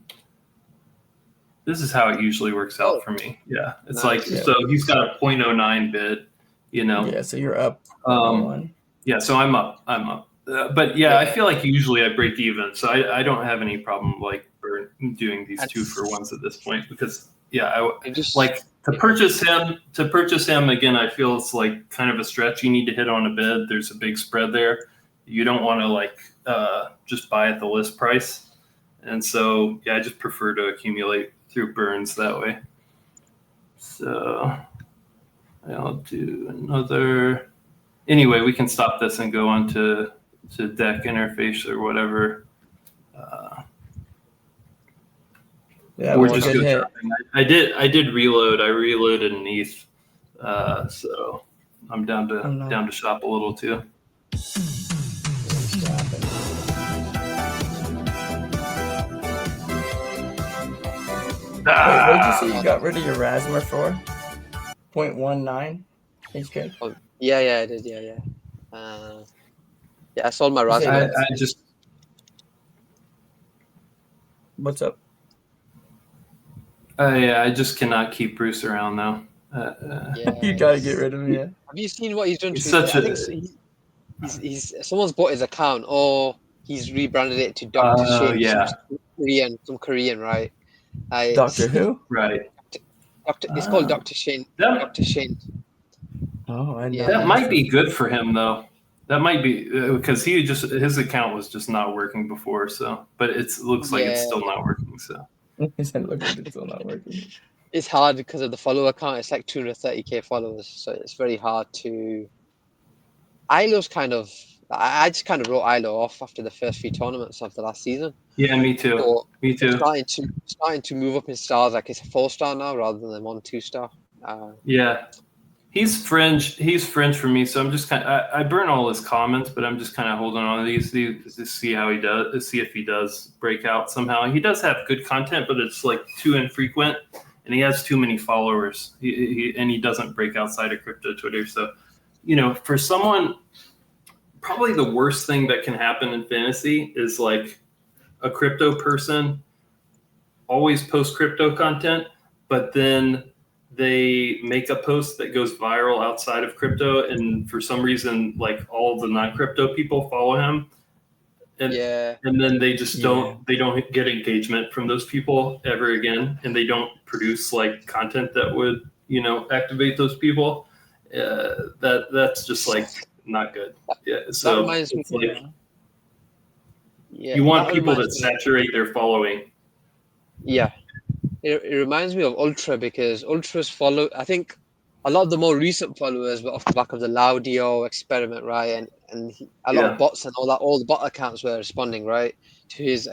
this is how it usually works out for me. Yeah, it's like so he's got a 0.09 bid, you know. Yeah, so you're up. Yeah, so I'm up. But yeah, I feel like usually I break even, so I don't have any problem like doing these 2-for-1s at this point because like to purchase him again. I feel it's like kind of a stretch. You need to hit on a bid. There's a big spread there. You don't want to like just buy at the list price, and so I just prefer to accumulate through burns that way. So I'll do another. Anyway, we can stop this and go on to deck interface or whatever. Or just go shopping. I did reload. I reloaded an ETH, so I'm down to shop a little too. Wait, what did you say you got rid of your Rasmer for? 0.19 HK? Oh, yeah, I did. Yeah. I sold my Rasmer. I just. What's up? I just cannot keep Bruce around now. You gotta get rid of him. Yeah. Have you seen what he's done? He's someone's bought his account, or he's rebranded it to Dr. Shin. Yeah. Some Korean, right? Doctor who? Right. It's called Dr. Shin. Dr. Shin. Oh, I know. That might be good for him though. That might be because his account was just not working before. So, but it looks like it's still not working. So. It looks like it's still not working. It's hard because of the follower count. It's like 230k followers, so it's very hard to. Ilo's kind of. I just kind of wrote Ilo off after the first 3 tournaments of the last season. Yeah, me too. So me too. Starting to move up in stars. Like it's a 4-star now rather than 1 2-star. Yeah. He's fringe for me, so I'm just kind of. I burn all his comments, but I'm just kind of holding on to these to see how he does. See if he does break out somehow. He does have good content, but it's like too infrequent, and he has too many followers. He doesn't break outside of crypto Twitter. So, for someone, probably the worst thing that can happen in fantasy is like a crypto person always post crypto content, but then they make a post that goes viral outside of crypto, and for some reason, like all of the non-crypto people follow him, and then they just don't get engagement from those people ever again, and they don't produce like content that would activate those people. That's just like not good. Yeah, so it's like you want people that saturate their following. Yeah. It reminds me of Ultra because Ultra's follow. I think a lot of the more recent followers were off the back of the Laudio experiment, right? And a lot of bots and all the bot accounts were responding, right, to his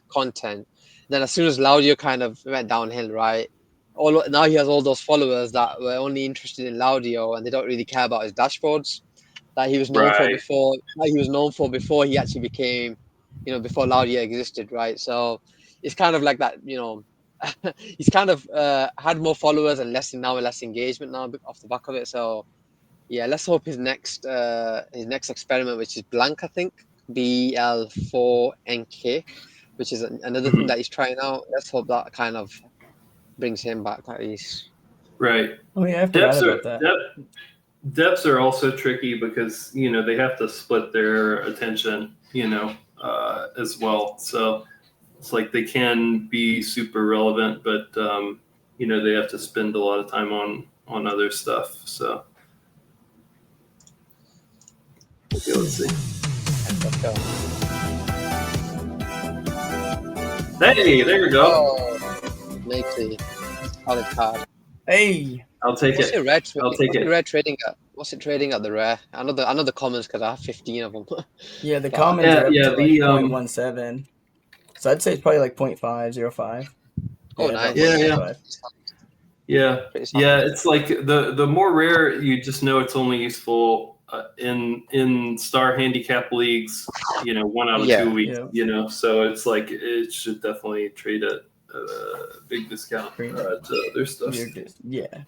content. Then as soon as Laudio kind of went downhill, right, now he has all those followers that were only interested in Laudio and they don't really care about his dashboards that he was known for before. That he was known for before he actually became, before Laudio existed, right? So. It's kind of like that, he's kind of had more followers and less engagement now off the back of it. So, yeah, let's hope his next experiment, which is Blank, I think, BL4NK, which is another thing that he's trying out. Let's hope that kind of brings him back at least. Right. Oh yeah, I forgot about that. Depths are also tricky because they have to split their attention, as well. So. It's like they can be super relevant, but they have to spend a lot of time on other stuff. So okay, let's see. Hey, there we go. Oh, Makesy. Solid card. Hey, I'll take What's it. your red? I'll take What's your it. red trading at? What's it trading at the rare? I know the commons because I have 15 of them. yeah, the But, commons are up Yeah, to like the 0.17. So I'd say it's probably like 0.505. oh, Yeah, about nice. Yeah, yeah. 0.05. Yeah, Pretty solid. yeah. It's like the more rare, you just know it's only useful in star handicap leagues. 1 out of Yeah. 2 weeks. Yeah. So it's like it should definitely trade at a big discount to other stuff. Yeah.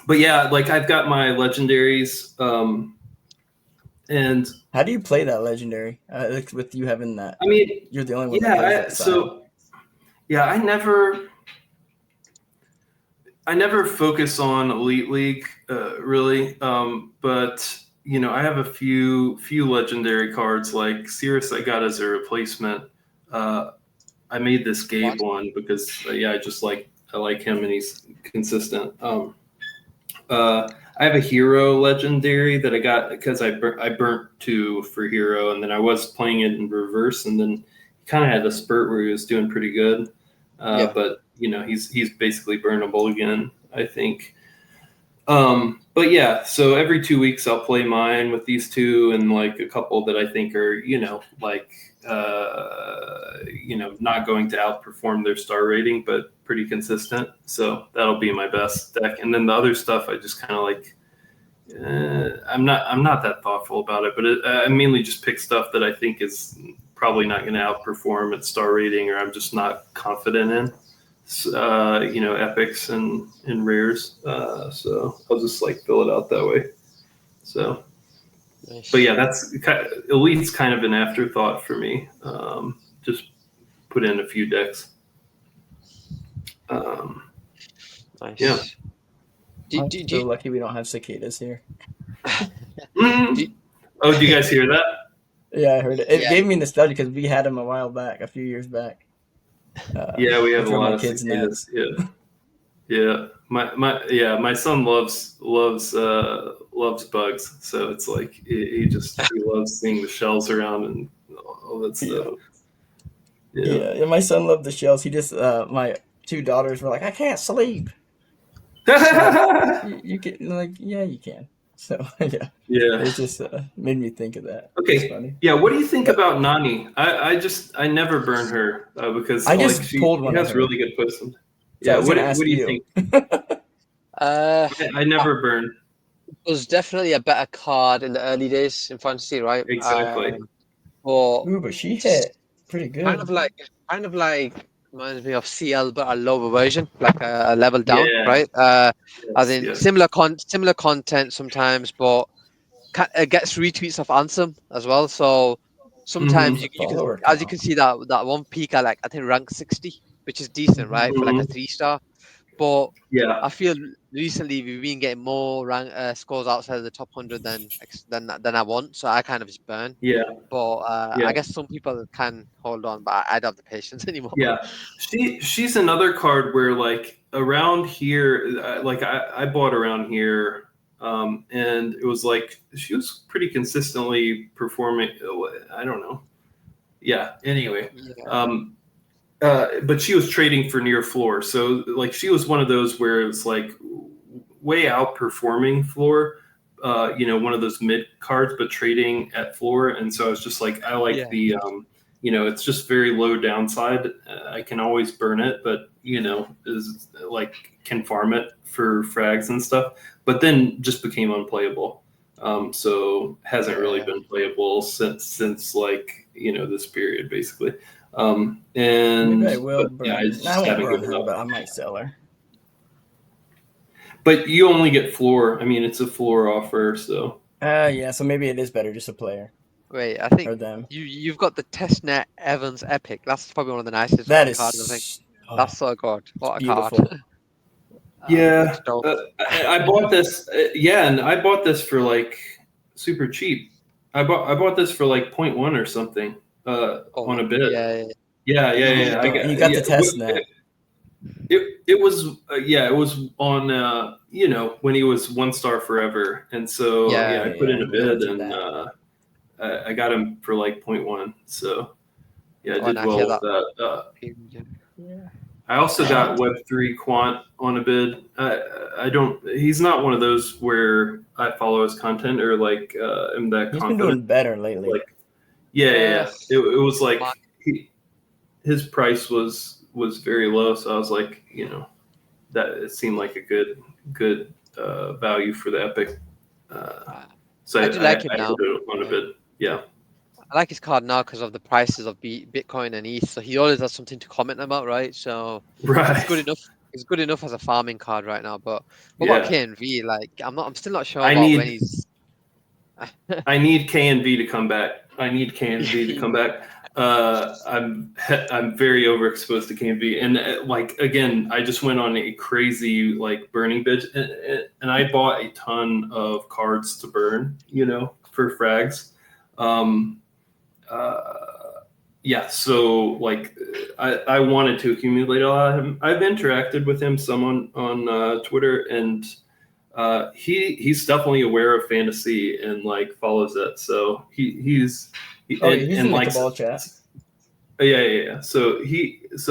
But yeah, like I've got my legendaries, and How do you play that legendary? Like with you having that, I mean, you're the only one that plays that side. so yeah, I never focus on Elite League really, but I have a few legendary cards like Cirrus. I got as a replacement. I made this Gabe one because I like him and he's consistent. I have a hero legendary that I got because I burnt 2 for hero, and then I was playing it in reverse, and then he kind of had a spurt where he was doing pretty good. But he's basically burnable again, I think. But yeah, so every 2 weeks I'll play mine with these 2 and like a couple that I think are not going to outperform their star rating, but pretty consistent. So that'll be my best deck. And then the other stuff I just kind of like. I'm not that thoughtful about it, but I mainly just pick stuff that I think is probably not going to outperform its star rating, or I'm just not confident in. Epics and rares. So I'll just like fill it out that way. So, Nice. but yeah, Elite's kind of an afterthought for me. Just put in a few decks. Nice. Yeah. I'm so lucky we don't have cicadas here. Oh, do you guys hear that? Yeah, I heard it. It gave me nostalgia because we had them a few years back. Yeah, we have a lot of kids' cicadas. Yeah. My son loves bugs, so it's like he loves seeing the shells around and all that stuff. Yeah, my son loved the shells. He just my 2 daughters were like, I can't sleep. You can you can. So yeah, it just made me think of that. Okay, it's funny. Yeah. What do you think about Nani? I never burn her because I just pulled one. She has really good placement. So yeah. What do you think? I never burn. It was definitely a better card in the early days in fantasy, right? Exactly. But she hit pretty good. Kind of like reminds me of CL, but a lower version, like a level down, right? As in similar content sometimes, but it gets retweets of Ansem as well. So sometimes you can, as you can see that one peak at I think rank 60, which is decent, right, for like a 3-star. But I feel recently we've been getting more rank scores outside of the top 100 than I want, so I kind of just burn. But I guess some people can hold on, but I don't have the patience anymore. Yeah, she's another card where like around here, like I bought around here, and it was like she was pretty consistently performing. I don't know. Yeah. Anyway. But she was trading for near floor. So like she was one of those where it's like way outperforming floor, one of those mid cards, but trading at floor. And so I was just like, I like the, it's just very low downside. I can always burn it, but, is like can farm it for frags and stuff, but then just became unplayable. So hasn't really been playable since like, this period basically. And maybe I will burn. I just I won't haven't burn given her, up. but I might sell her. But you only get floor. I mean, it's a floor offer, so. Yeah. So maybe it is better just to play her. Wait, I think you've got the Testnet Evans Epic. That's probably one of the nicest cards. I think that's so good. What a beautiful card! Yeah, I bought this. And I bought this for like super cheap. I bought this for like 0.1 or something. On a bid. Yeah. You got the test net. It was it was on when he was 1-star forever, and so I put in a bid and I got him for like 0.1. So Yeah, I Oh, did nice. well Yeah, with that. that. Yeah. I also got Web3 Quant on a bid. I don't. He's not one of those where I follow his content or like am that He's been confident. doing better lately. Like, yeah. It was like My- his price was very low, so I was like, that it seemed like a good value for the Epic. So I do like him I now. put it on a bid. Yeah. I like his card now because of the prices of Bitcoin and ETH. So he always has something to comment about, right? So Right. it's good enough. It's good enough as a farming card right now. But what about Yeah. KNV? Like, I'm still not sure I about when need he's. I need KNV to come back. I need KNV to come back. I'm very overexposed to KNV, and like again, I just went on a crazy like burning binge, and I bought a ton of cards to burn, for frags. Um, yeah, so like I wanted to accumulate a lot of him. I've interacted with him some on Twitter, and he's definitely aware of fantasy and like follows it. So he's he's and in the likes Cabal it. chat. Yeah. So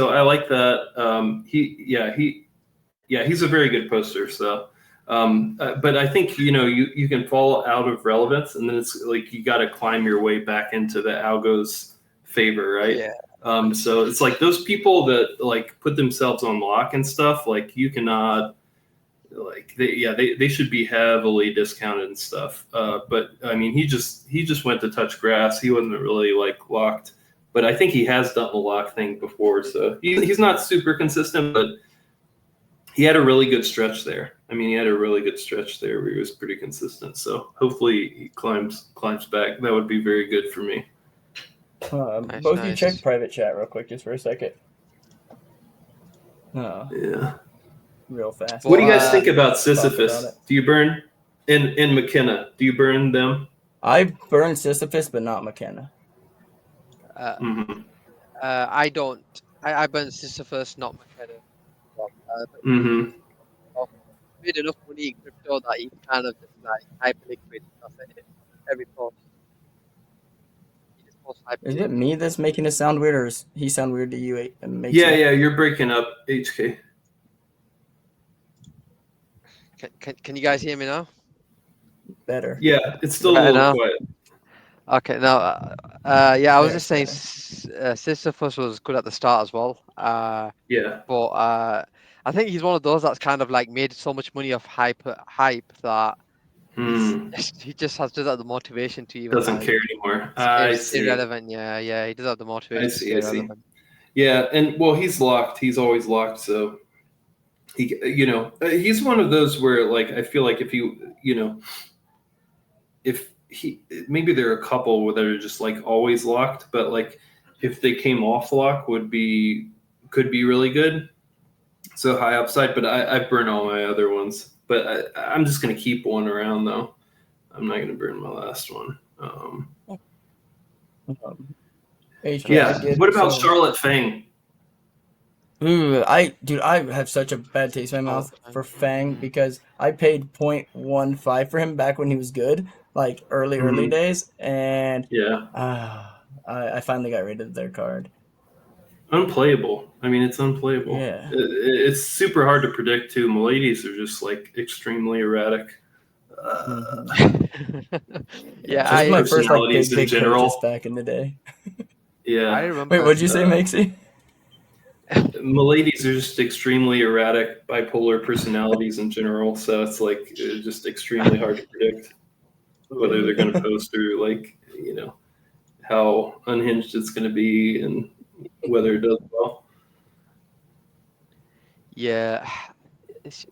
I like that. He's a very good poster. So, but I think you can fall out of relevance, and then it's like you got to climb your way back into the algo's favor, right? Yeah. So it's like those people that like put themselves on lock and stuff. Like you cannot. Like they should be heavily discounted and stuff. But I mean, he just went to touch grass. He wasn't really like locked. But I think he has done the lock thing before, so he's not super consistent, but he had a really good stretch there. I mean, he had a really good stretch there where he was pretty consistent. So hopefully he climbs back. That would be very good for me. Both you check private chat real quick, just for a second. Yeah. Real fast. What do you guys think about Sisyphus? Do you burn in McKenna? Do you burn them? I burn Sisyphus, but not McKenna. I don't. I burn Sisyphus, not McKenna. Made enough money in crypto that he's kind of just like hyper liquid. That's it. Every post. Is it me that's making it sound weird, or does he sound weird to you? Yeah, you're breaking up, HK. Can you guys hear me now? Better. Yeah, it's still a little quiet. Okay, now, I was just saying, Sisyphus was good at the start as well. Yeah. But I think he's one of those that's kind of like made so much money off hype that he just has to have the motivation to even doesn't care anymore. Stay relevant. Yeah, he does have the motivation to stay relevant. Yeah, and well, he's locked. He's always locked. So he, he's one of those where like I feel like if maybe there are a couple that are just like always locked, but like if they came off lock could be really good. So high upside, but I burn all my other ones. But I'm just gonna keep one around though. I'm not gonna burn my last one. What about Charlotte Fang? Ooh, I have such a bad taste in my mouth for Fang because I paid 0.15 for him back when he was good, like early days, and I finally got rid of their card. Unplayable. I mean, it's unplayable. Yeah, it's super hard to predict too. Miladies are just like extremely erratic. Just my first like big purchase back in the day. Yeah, I remember. Wait, what'd you say, Makesy? Miladies are just extremely erratic, bipolar personalities in general. So it's like just extremely hard to predict whether they're going to post through like how unhinged it's going to be and whether it does well. Yeah,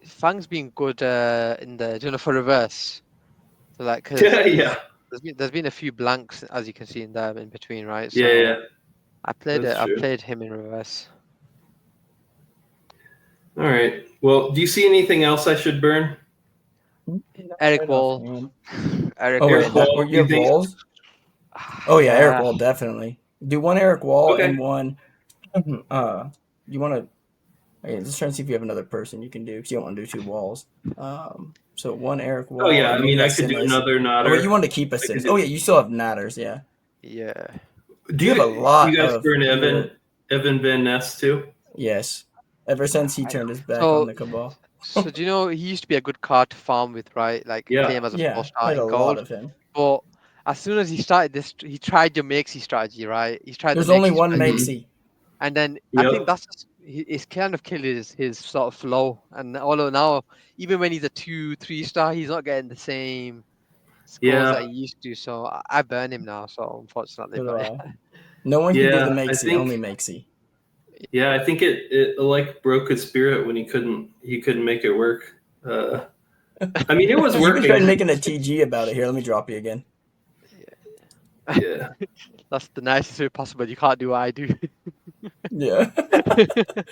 Fang's been good in the for reverse. So like, there's been a few blanks as you can see in there in between, right? So yeah. I played him in reverse. All right. Well, do you see anything else I should burn? Eric Wall. Eric Wall. You have walls? Oh yeah, Eric Wall definitely. Do one Eric Wall and one. You want to? Just trying to see if you have another person you can do because you don't want to do 2 walls. So one Eric Wall. Oh yeah, I mean I could do another Natter. Oh, you want to keep a 6? Oh yeah, you still have Natters, yeah. Yeah. Do you have a lot You guys of burn your- Evan Van Ness too? Yes. Ever since he I turned know. his back So on the cabal. so do you know he used to be a good card to farm with, right? Like play Yeah. him as a Yeah, full I start had in a lot gold. of him. But as soon as he started this, he tried your Makesy strategy, right? He tried the There's only Makesy one strategy. Makesy. And then I Yep. think that's it's kind of killed his sort of flow. And although now, even when he's a 2-3 star, he's not getting the same scores that he Yeah. used to. So I burn him now. So unfortunately, So do but I. No one can do the Yeah. I Makesy, only think. Makesy. Yeah, I think it like broke his spirit when he couldn't make it work. I mean, it was You even tried working. making a TG about it. Here, let me drop you again. Yeah. that's the nicest way possible. You can't do what I do. Yeah.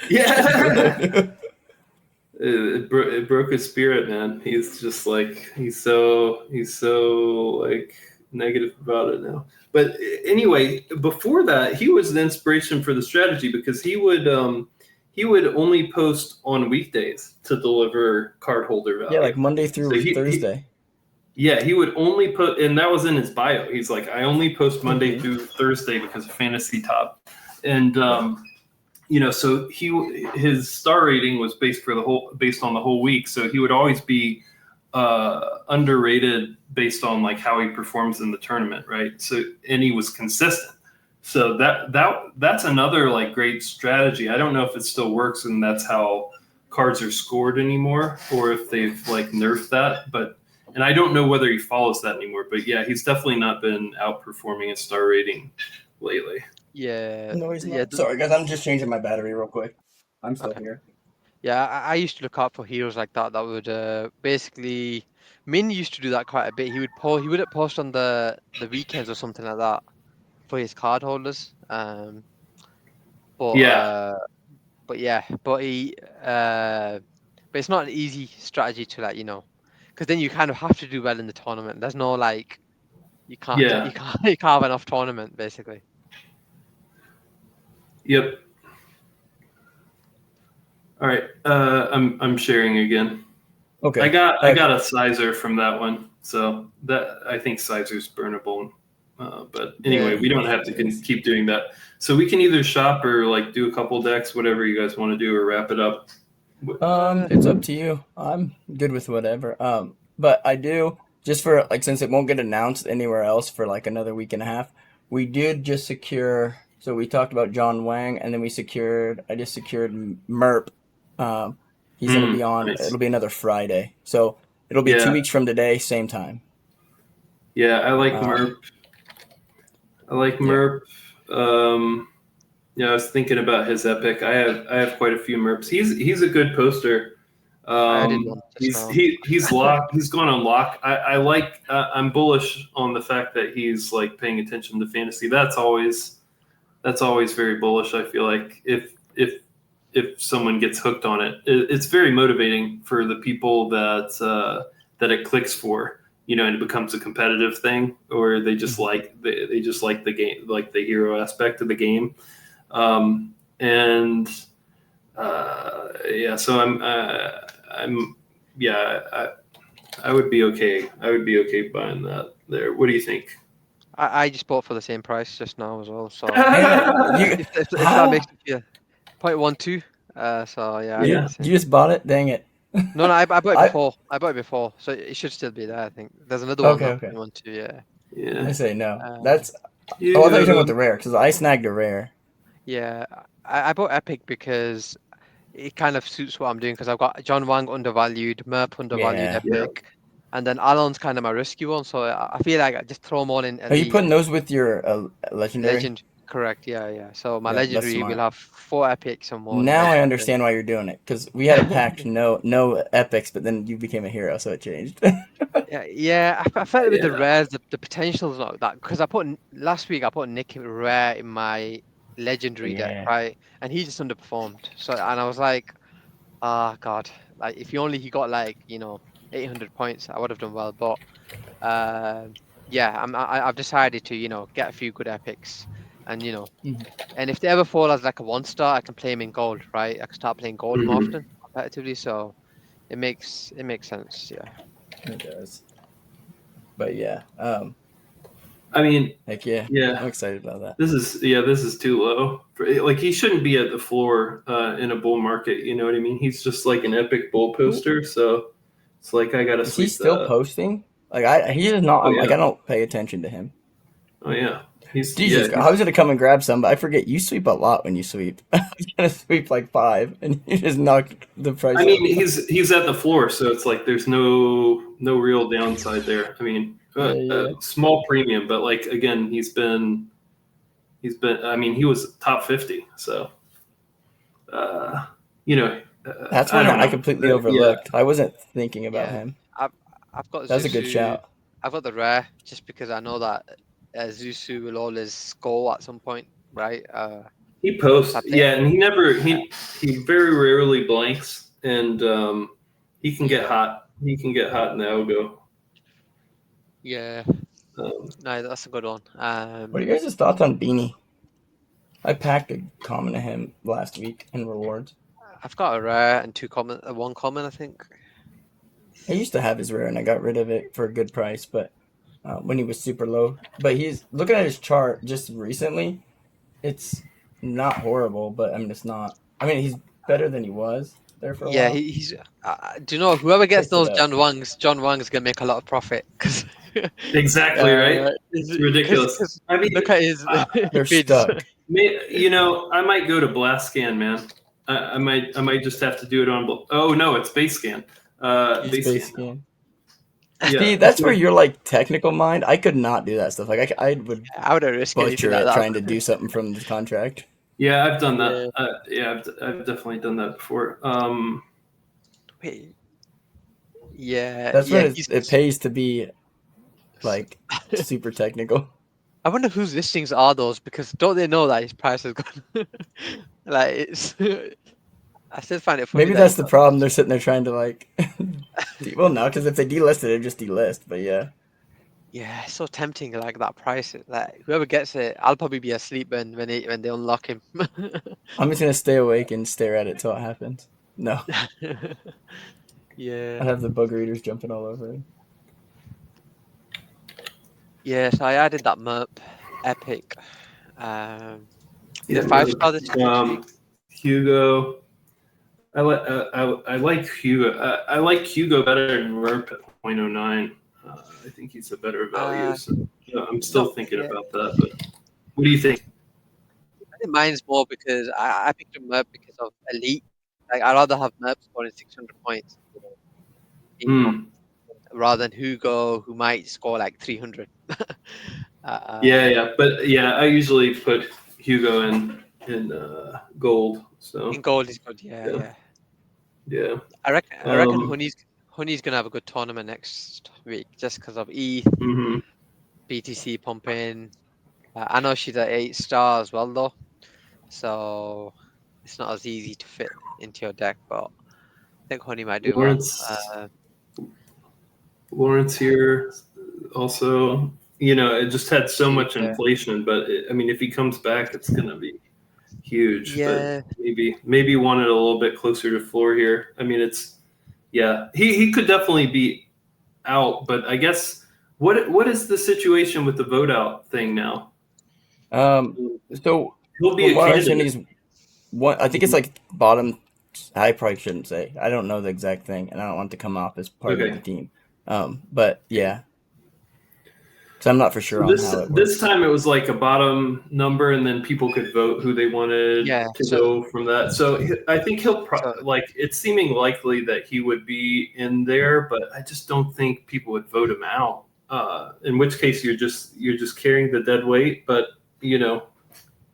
Yeah. It broke his spirit, man. He's just like he's so like negative about it now. But anyway, before that, he was the inspiration for the strategy because he would only post on weekdays to deliver cardholder value. Yeah, like Monday through So Thursday. he would only put, and that was in his bio. He's like, I only post Monday Mhm. through Thursday because of Fantasy Top, and so his star rating was based on the whole week. So he would always be underrated based on like how he performs in the tournament, right? So and he was consistent. So that's another like great strategy. I don't know if it still works and that's how cards are scored anymore, or if they've like nerfed that, but. And I don't know whether he follows that anymore, but yeah, he's definitely not been outperforming his star rating lately. Yeah, No, he's yeah, not. Sorry, guys, I'm just changing my battery real quick. I'm still okay. here. Yeah. I used to look out for heroes like that. That would basically Min used to do that quite a bit. He wouldn't post on the weekends or something like that for his card holders. But Yeah, but he but it's not an easy strategy to like because then you kind of have to do well in the tournament. There's no like you can't yeah, you can't have enough tournament basically. yep. All right, I'm sharing again. Okay. I got a sizer from that one, so that I think sizer's burnable. But anyway, Yeah. we don't have to keep doing that. So we can either shop or like do a couple decks, whatever you guys want to do, or wrap it up. It's up to you. I'm good with whatever. But I do just for like since it won't get announced anywhere else for like another week and a half. We did just secure. So we talked about John Wang, and then I just secured Merp. He's gonna be on. Nice. It'll be another Friday. So it'll be 2 Yeah, weeks from today, same time. yeah. I like Um, Merp. I like yeah. Merp. Yeah, I was thinking about his epic. I have quite a few Merps. He's a good poster. I did one just now. He's locked. He's gone on lock. I like. I'm bullish on the fact that he's like paying attention to fantasy. That's always very bullish. I feel like if someone gets hooked on it, it's very motivating for the people that it clicks for. And it becomes a competitive thing, or they just they just like the game, like the hero aspect of the game. And yeah, so I would be okay. I would be okay buying that there. What do you think? I just bought for the same price just now as well. So if that How? makes it feel 0.12. So yeah, I You, did Yeah, the same. you just bought it? Dang it. No, I bought it I before. I bought it before, so it should still be there. I think there's another one that okay. I want to. Yeah. I yeah, say no. Uh, That's Oh, I thought you were talking about the rare because I snagged a rare. yeah. I bought Epic because it kind of suits what I'm doing because I've got John Wang undervalued, Merp undervalued, Yeah. yeah, Epic, and then Alon's kind of my rescue one. So I feel like I just throw them all in Are you elite putting and those with your legendary? legend. Correct. Yeah. So my Yeah, that's legendary will smart. have 4 epics and 1 Now I legendary. understand why you're doing it because we had a pact no epics, but then you became a hero, so it changed. Yeah. I felt with the yeah, rares, the potential is not that because last week I put Nick rare in my legendary deck, Yeah. right? And he just underperformed. So and I was like, ah, God, like if he got like 800 points, I would have done well. But yeah, I've decided to get a few good epics, and Mhm. and if they ever fall as like a 1 star, I can play him in gold, right? I can start playing gold more hmm often competitively, so it makes sense. Yeah. It does. But yeah, I mean, Heck yeah. yeah, I'm excited about that. this is too low. Like he shouldn't be at the floor in a bull market. You know what I mean? He's just like an epic bull poster. So it's like I gotta Is he sweep still that. posting? Like he is not. Oh Like yeah, I don't pay attention to him. oh yeah. Jesus, I was gonna come and grab some, but I forget you sweep a lot when you sweep. I was gonna sweep like 5, and you just knocked the price I up. mean, he's at the floor, so it's like there's no real downside there. I mean, Yeah. small premium, but like again, he's been. I mean, he was top 50, so you know, That's I one don't I know. completely Yeah, overlooked. I wasn't thinking about Yeah, him. I've got That was a good Zusu. shout. I've got the rare just because I know that Zusu will always score at some point, right? he posts. I think. Yeah, and he very rarely blanks, and he can get Yeah, hot. He can get hot in the algo. yeah. Um, No, that's a good one. What are you guys' thoughts on Beanie? I packed a common to him last week in rewards. I've got a rare and one common, I think. I used to have his rare, and I got rid of it for a good price, but when he was super low. But he's looking at his chart just recently. It's not horrible, but I mean, it's not. I mean, he's better than he was there for a Yeah, while. he's. Do you know whoever gets Picked it those up. John Wang's gonna make a lot of profit because. exactly right. It's ridiculous. Because I mean, look at his They're bids. stuck. I might go to Blast Scan, man. I might just have to do it on. Oh no, it's Base Scan. It's Base base Scan. scan. Yeah, See, that's where you're like technical mind. I could not do that stuff. Like I would I wouldn't risk anything butcher like it that. trying to do something from the contract. Yeah, I've done that. Yeah. Yeah, I've definitely done that before. Wait. Yeah, That's yeah. when it pays to be like super technical. I wonder whose listings are those because don't they know that his price has gone? Like it's. I still find it funny Maybe that that's he's the got. problem. They're sitting there trying to like. Well, no, because if they delist it, they just delist. But yeah, Yeah, it's so tempting. Like that price. Like whoever gets it, I'll probably be asleep when they unlock him. I'm just gonna stay awake and stare at it till it happens. No, Yeah. I'd have the bug readers jumping all over it. Yeah, so I added that MERP epic. He's Yeah, a 5-star this week. Hugo. I like Hugo. I like Hugo better than Merp at 0.09. I think he's a better value. So I'm still No, thinking yeah. about that. But what do you think? I think mine's more because I picked up MERP because of elite. Like I'd rather have MERP scoring 600 points, rather than Hugo who might score like 300. Yeah. But yeah, I usually put Hugo in gold. So In gold is good. Yeah. yeah. I reckon Honey's gonna have a good tournament next week just because of ETH, Mhm. BTC pumping. I know she's at 8 star as well though, so it's not as easy to fit into your deck. But I think Honey might do well. Lawrence here also. It just had so much inflation, but I mean, if he comes back, it's gonna be huge. Yeah. But maybe want it a little bit closer to floor here. I mean, he could definitely be out, but I guess what is the situation with the vote out thing now? So He'll be from a what I candidate. understand, he's one. I think it's like bottom. I probably shouldn't say. I don't know the exact thing, and I don't want it to come off as part of the team. But yeah. So I'm not for sure on how it works. This time it was like a bottom number, and then people could vote who they wanted to go from that. So I think he'll it's seeming likely that he would be in there, but I just don't think people would vote him out. In which case you're just carrying the dead weight. But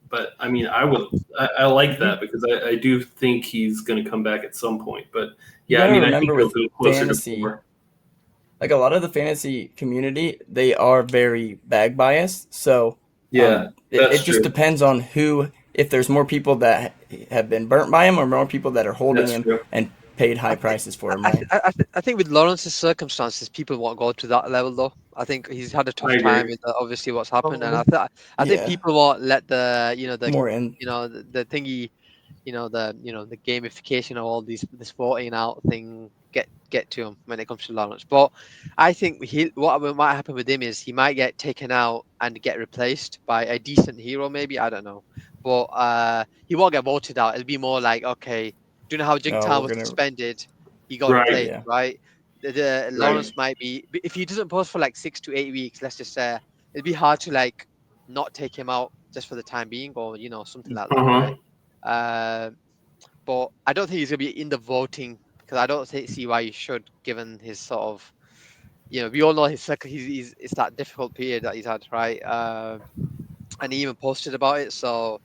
but I mean I like that because I do think he's going to come back at some point. But yeah, I mean I think he'll go closer to 4. Like a lot of the fantasy community, they are very bag biased. So yeah, it just depends on who. If there's more people that have been burnt by him, or more people that are holding him and paid high prices for him. Right? I think with Lawrence's circumstances, people won't go to that level though. I think he's had a tough time with obviously what's happened, and I think people won't let the more in the thingy the gamification of all this voting out thing get to him when it comes to Lawrence. But I think what might happen with him is he might get taken out and get replaced by a decent hero, maybe. I don't know. But he won't get voted out. It'll be more like, okay, do you know how No, Jingtan we're was gonna. suspended? He got Right. replaced, Yeah. right? The Lawrence Right. might be, if he doesn't post for like 6 to 8 weeks, let's just say, it'd be hard to like not take him out just for the time being, or something like that, Uh-huh. right? But I don't think he's gonna be in the voting because I don't see why you should, given his sort of, we all know his second, it's that difficult period that he's had, right? And he even posted about it. So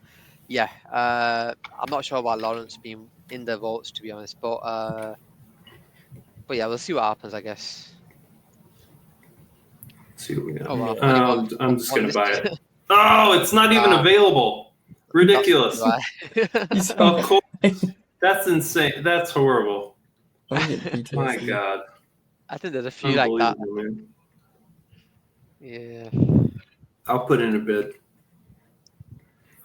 yeah, I'm not sure about Lawrence being in the votes, to be honest. But yeah, we'll see what happens, I guess. Let's see what we got. Oh well, Yeah. only one I'm just one gonna buy listed. it. Oh, it's not even available. That's Ridiculous. right. He's Of course. That's insane. That's horrible. I'm getting PTSD. My God. I think there's a few like that. Unbelievable, man. Yeah. I'll put in a bid.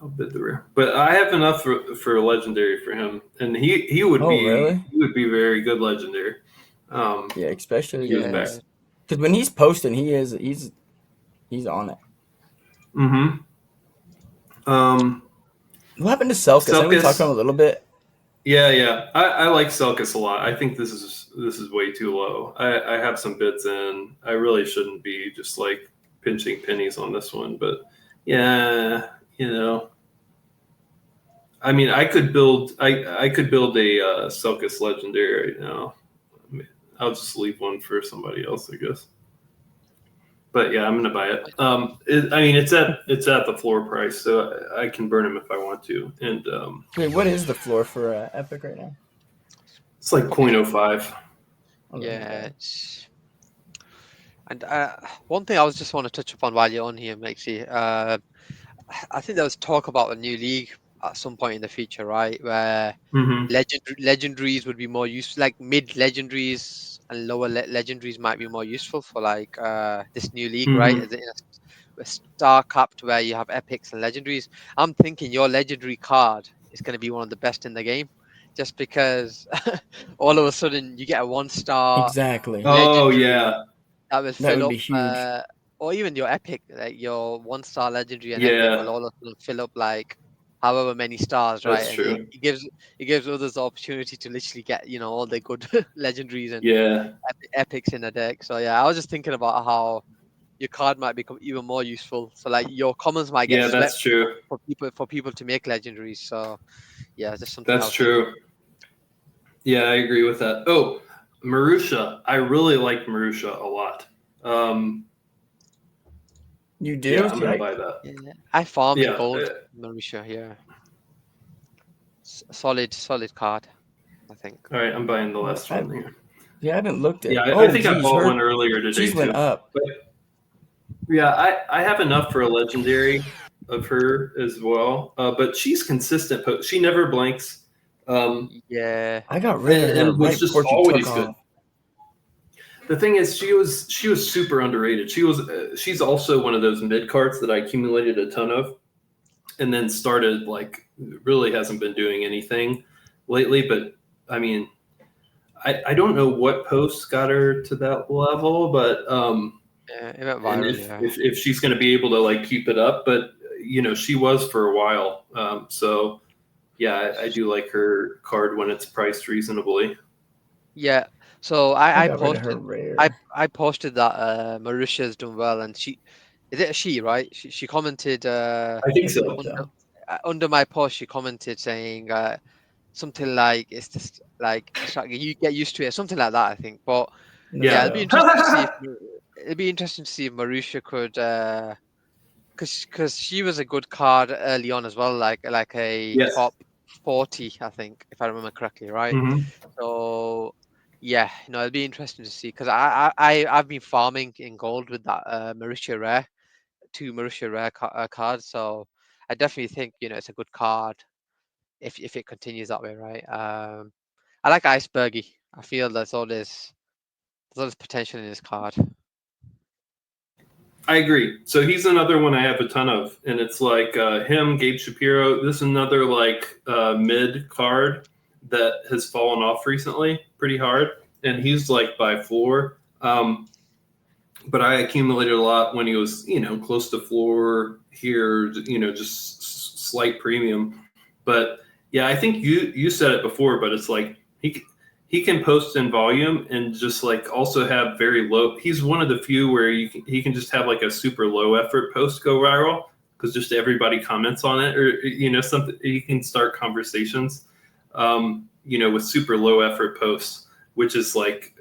I'll bid the rare. But I have enough for a legendary for him. And he would Oh, be really? he would be very good legendary. Yeah, especially He was Yeah. best. because when he's posting, he's on it. Mm-hmm. What happened to Selkas? I know we talked Selkas. about him a little bit. Yeah. I like Selkas a lot. I think this is way too low. I have some bids in. I really shouldn't be just like pinching pennies on this one, but yeah, I mean, I could build a Selkas legendary right now. I'll just leave one for somebody else, I guess. But yeah, I'm gonna buy it. It's at the floor price, so I can burn him if I want to. And Wait, what is the floor for Epic right now? it's like 0.05. Oh, Yeah. And one thing I was just want to touch upon while you're on here, Makesy. I think there was talk about a new league at some point in the future, right? Where Mm-hmm. legendaries would be more useful, like mid legendaries and lower legendaries might be more useful for like this new league, right? Mm-hmm. A star capped where you have epics and legendaries. I'm thinking your legendary card is going to be one of the best in the game, just because all of a sudden you get a 1-star Exactly. Oh legendary yeah, that will That fill would up, be huge. or even your epic, like your 1-star legendary and epic will yeah, all of a sudden fill up like however many stars, right? that's And true. it gives others the opportunity to literally get all the good legendaries and Yeah, epics in a deck. So yeah, I was just thinking about how your card might become even more useful. So like your commons might get yeah, swept that's true. for people to make legendaries. So yeah, just something I That's was thinking. true. Yeah, I agree with that. Oh, Marusha, I really like Marusha a lot. You do? Yeah, I'm gonna buy that. Yeah, I farm in Yeah, gold, Marisha. Yeah, solid card, I think. all right, I'm buying the last one here. Yeah, I haven't looked at. Yeah, I Oh, think I geez, bought one earlier today she's went too. up. But yeah, I have enough for a legendary of her as well. But she's consistent. She never blanks. Yeah, I got rid of her And was right just before she took always good. off. The thing is, she was super underrated. She's also one of those mid cards that I accumulated a ton of, and then started like really hasn't been doing anything lately. But I mean, I don't know what post got her to that level, but yeah, it went and viral. Yeah. if she's going to be able to like keep it up, but she was for a while. So yeah, I do like her card when it's priced reasonably. Yeah. So I I got rid of her posted rare. I posted that Marisha's done well, and is it a she, right? She commented I think I so. think under so. under my post. She commented saying something like it's just like you get used to it, something like that, I think. But yeah, Yeah. it'd be interesting to see if Marusha could because she was a good card early on as well, like a Yes. top 40, I think, if I remember correctly, right? Mm-hmm. So yeah, it'd be interesting to see because I've been farming in gold with that Marisha rare, 2 Marisha rare cards. So I definitely think it's a good card if it continues that way, right? I like Icebergy. I feel there's all this potential in this card. I agree. So he's another one I have a ton of, and it's like him, Gabe Shapiro. This is another like mid card that has fallen off recently pretty hard, and he's like by floor. But I accumulated a lot when he was, close to floor here, just slight premium. But yeah, I think you said it before, but it's like he can post in volume and just like also have very low. He's one of the few where he can just have like a super low effort post go viral because just everybody comments on it, or something. He can start conversations, with super low effort posts, which is like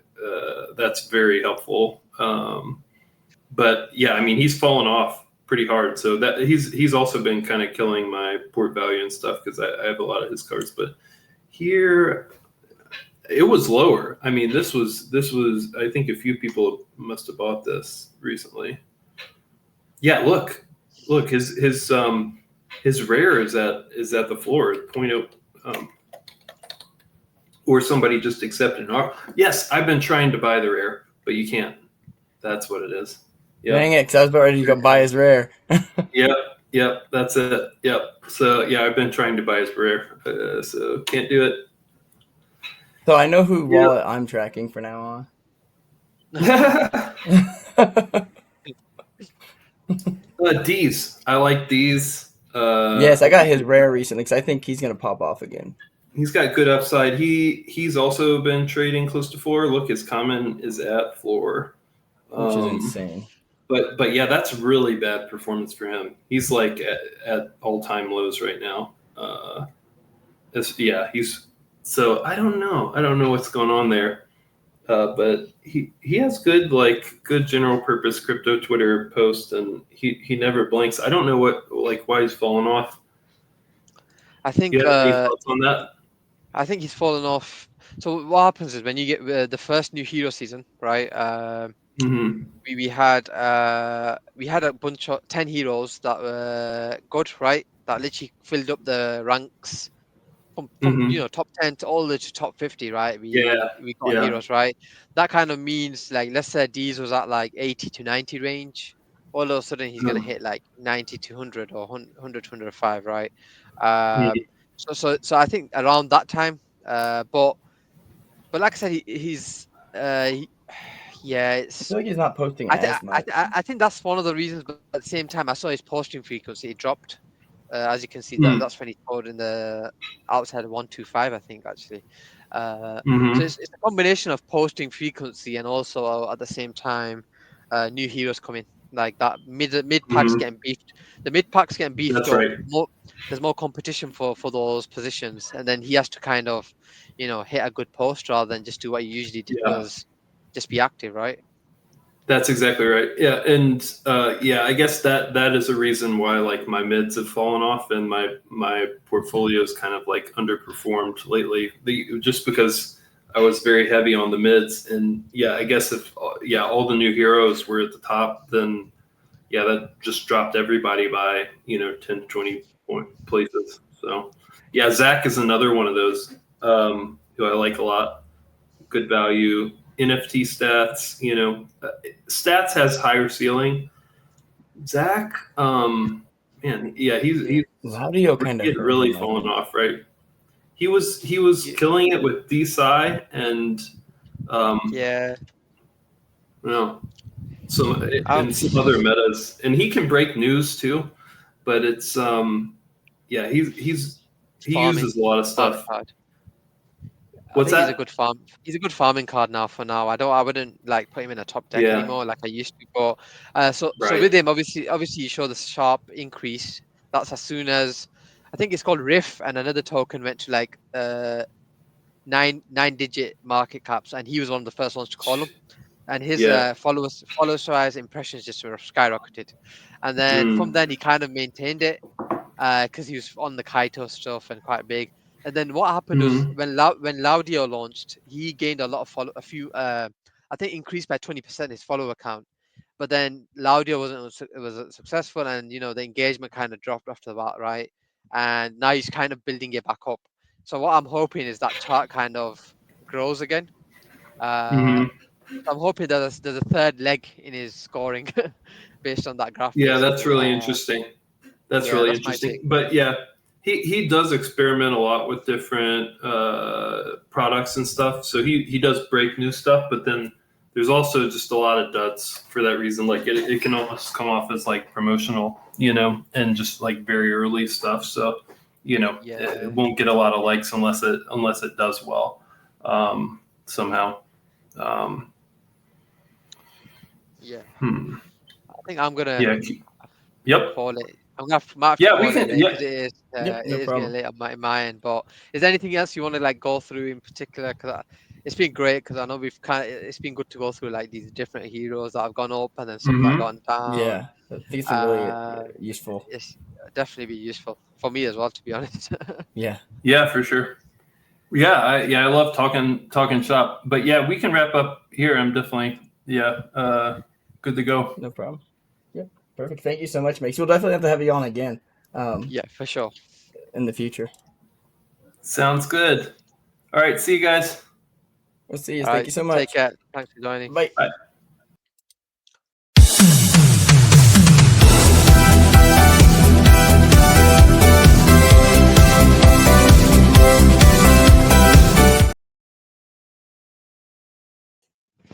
that's very helpful. But yeah, I mean, he's fallen off pretty hard. So that he's also been kind of killing my port value and stuff because I have a lot of his cards. But here, it was lower. I mean, this was. I think a few people must have bought this recently. Yeah, look, his rare is at the floor 0.0. Or somebody just accepted an offer. Yes, I've been trying to buy the rare, but you can't. That's what it is. Yep. Dang it, because I was about ready to go buy his rare. Yep, that's it. Yep. So yeah, I've been trying to buy his rare, so can't do it. So I know who wallet I'm tracking for now on. D's. I like D's. Yes, I got his rare recently because I think he's gonna pop off again. He's got good upside. He's also been trading close to floor. Look, his common is at floor, which is insane. But yeah, that's really bad performance for him. He's like at all-time lows right now. He's so I don't know what's going on there. But he has good general purpose crypto Twitter posts, and he never blinks. I don't know why he's fallen off. I think. Do you have any thoughts on that? I think he's fallen off. So what happens is when you get the first new hero season, right? We had a bunch of 10 heroes that were good, right? That literally filled up the ranks from top 10 to all the way to top 50, right? We got heroes, right? That kind of means like let's say D's was at like 80 to 90 range. All of a sudden he's gonna hit like 90 to 100 or 100 to 105, right? So I think around that time, but like I said, it's. I feel like he's not posting as much. I think that's one of the reasons, but at the same time, I saw his posting frequency dropped. As you can see, that's when he scored in the outside of 125, I think actually. So it's a combination of posting frequency and also at the same time, new heroes coming. Like that mid packs getting beefed. The mid packs getting beefed That's up. Right. There's more competition for those positions, and then he has to kind of, hit a good post rather than just do what he usually does, just be active, right? That's exactly right. Yeah, and I guess that is a reason why like my mids have fallen off and my portfolio's kind of like underperformed lately. Just because I was very heavy on the mids, and I guess if all the new heroes were at the top, then that just dropped everybody by 10 to 20 places. So Zach is another one of those who I like a lot. Good value. NFT stats, stats has higher ceiling. Zach, he's Laudio kind of really fallen off, right? He was killing it with DSI and some other metas, and he can break news too, but it's he uses a lot of stuff. What's that? He's a good farming card now. For now, I wouldn't like put him in a top deck anymore like I used to. But so with him, obviously, you show the sharp increase. That's as soon as I think it's called Riff, and another token went to like 9-digit market caps, and he was one of the first ones to call him. And his followers size impressions just were skyrocketed, and then from then he kind of maintained it because he was on the Kaito stuff and quite big. And then what happened was when Laudio launched, he gained a lot of I think increased by 20% his follower count. But then Laudio wasn't successful, and the engagement kind of dropped after that, right? And now he's kind of building it back up. So what I'm hoping is that chart kind of grows again. I'm hoping that there's a third leg in his scoring based on that graph. Yeah, that's basically. really interesting. That's Yeah, really that's my interesting. take. But yeah, he does experiment a lot with different products and stuff. So he does break new stuff, but then there's also just a lot of duds for that reason. Like it can almost come off as like promotional, and just like very early stuff. So Yeah. it won't get a lot of likes unless it does well somehow. Yeah. Hmm. I think I'm gonna Yeah. Yep. call it. might have to Yeah, we call it, can. mate, Yeah. because it Yep, no is getting problem. late on my end. But is there anything else you want to like go through in particular? Because it's been great. Because I know it's been good to go through like these different heroes that have gone up and then some that have Mm-hmm. gone down. Yeah, I think it's been really Uh, useful. it's definitely be useful for me as well, to be honest. Yeah. Yeah, for sure. Yeah, I love talking shop. But yeah, we can wrap up here. I'm definitely good to go. No problem. Yep. Perfect. Thank you so much, Makes. We'll definitely have to have you on again Yeah, for sure. in the future. Sounds good. All right, see you guys. We'll see you. All Thank right, you so take much. care. Thanks for joining. Bye. Bye.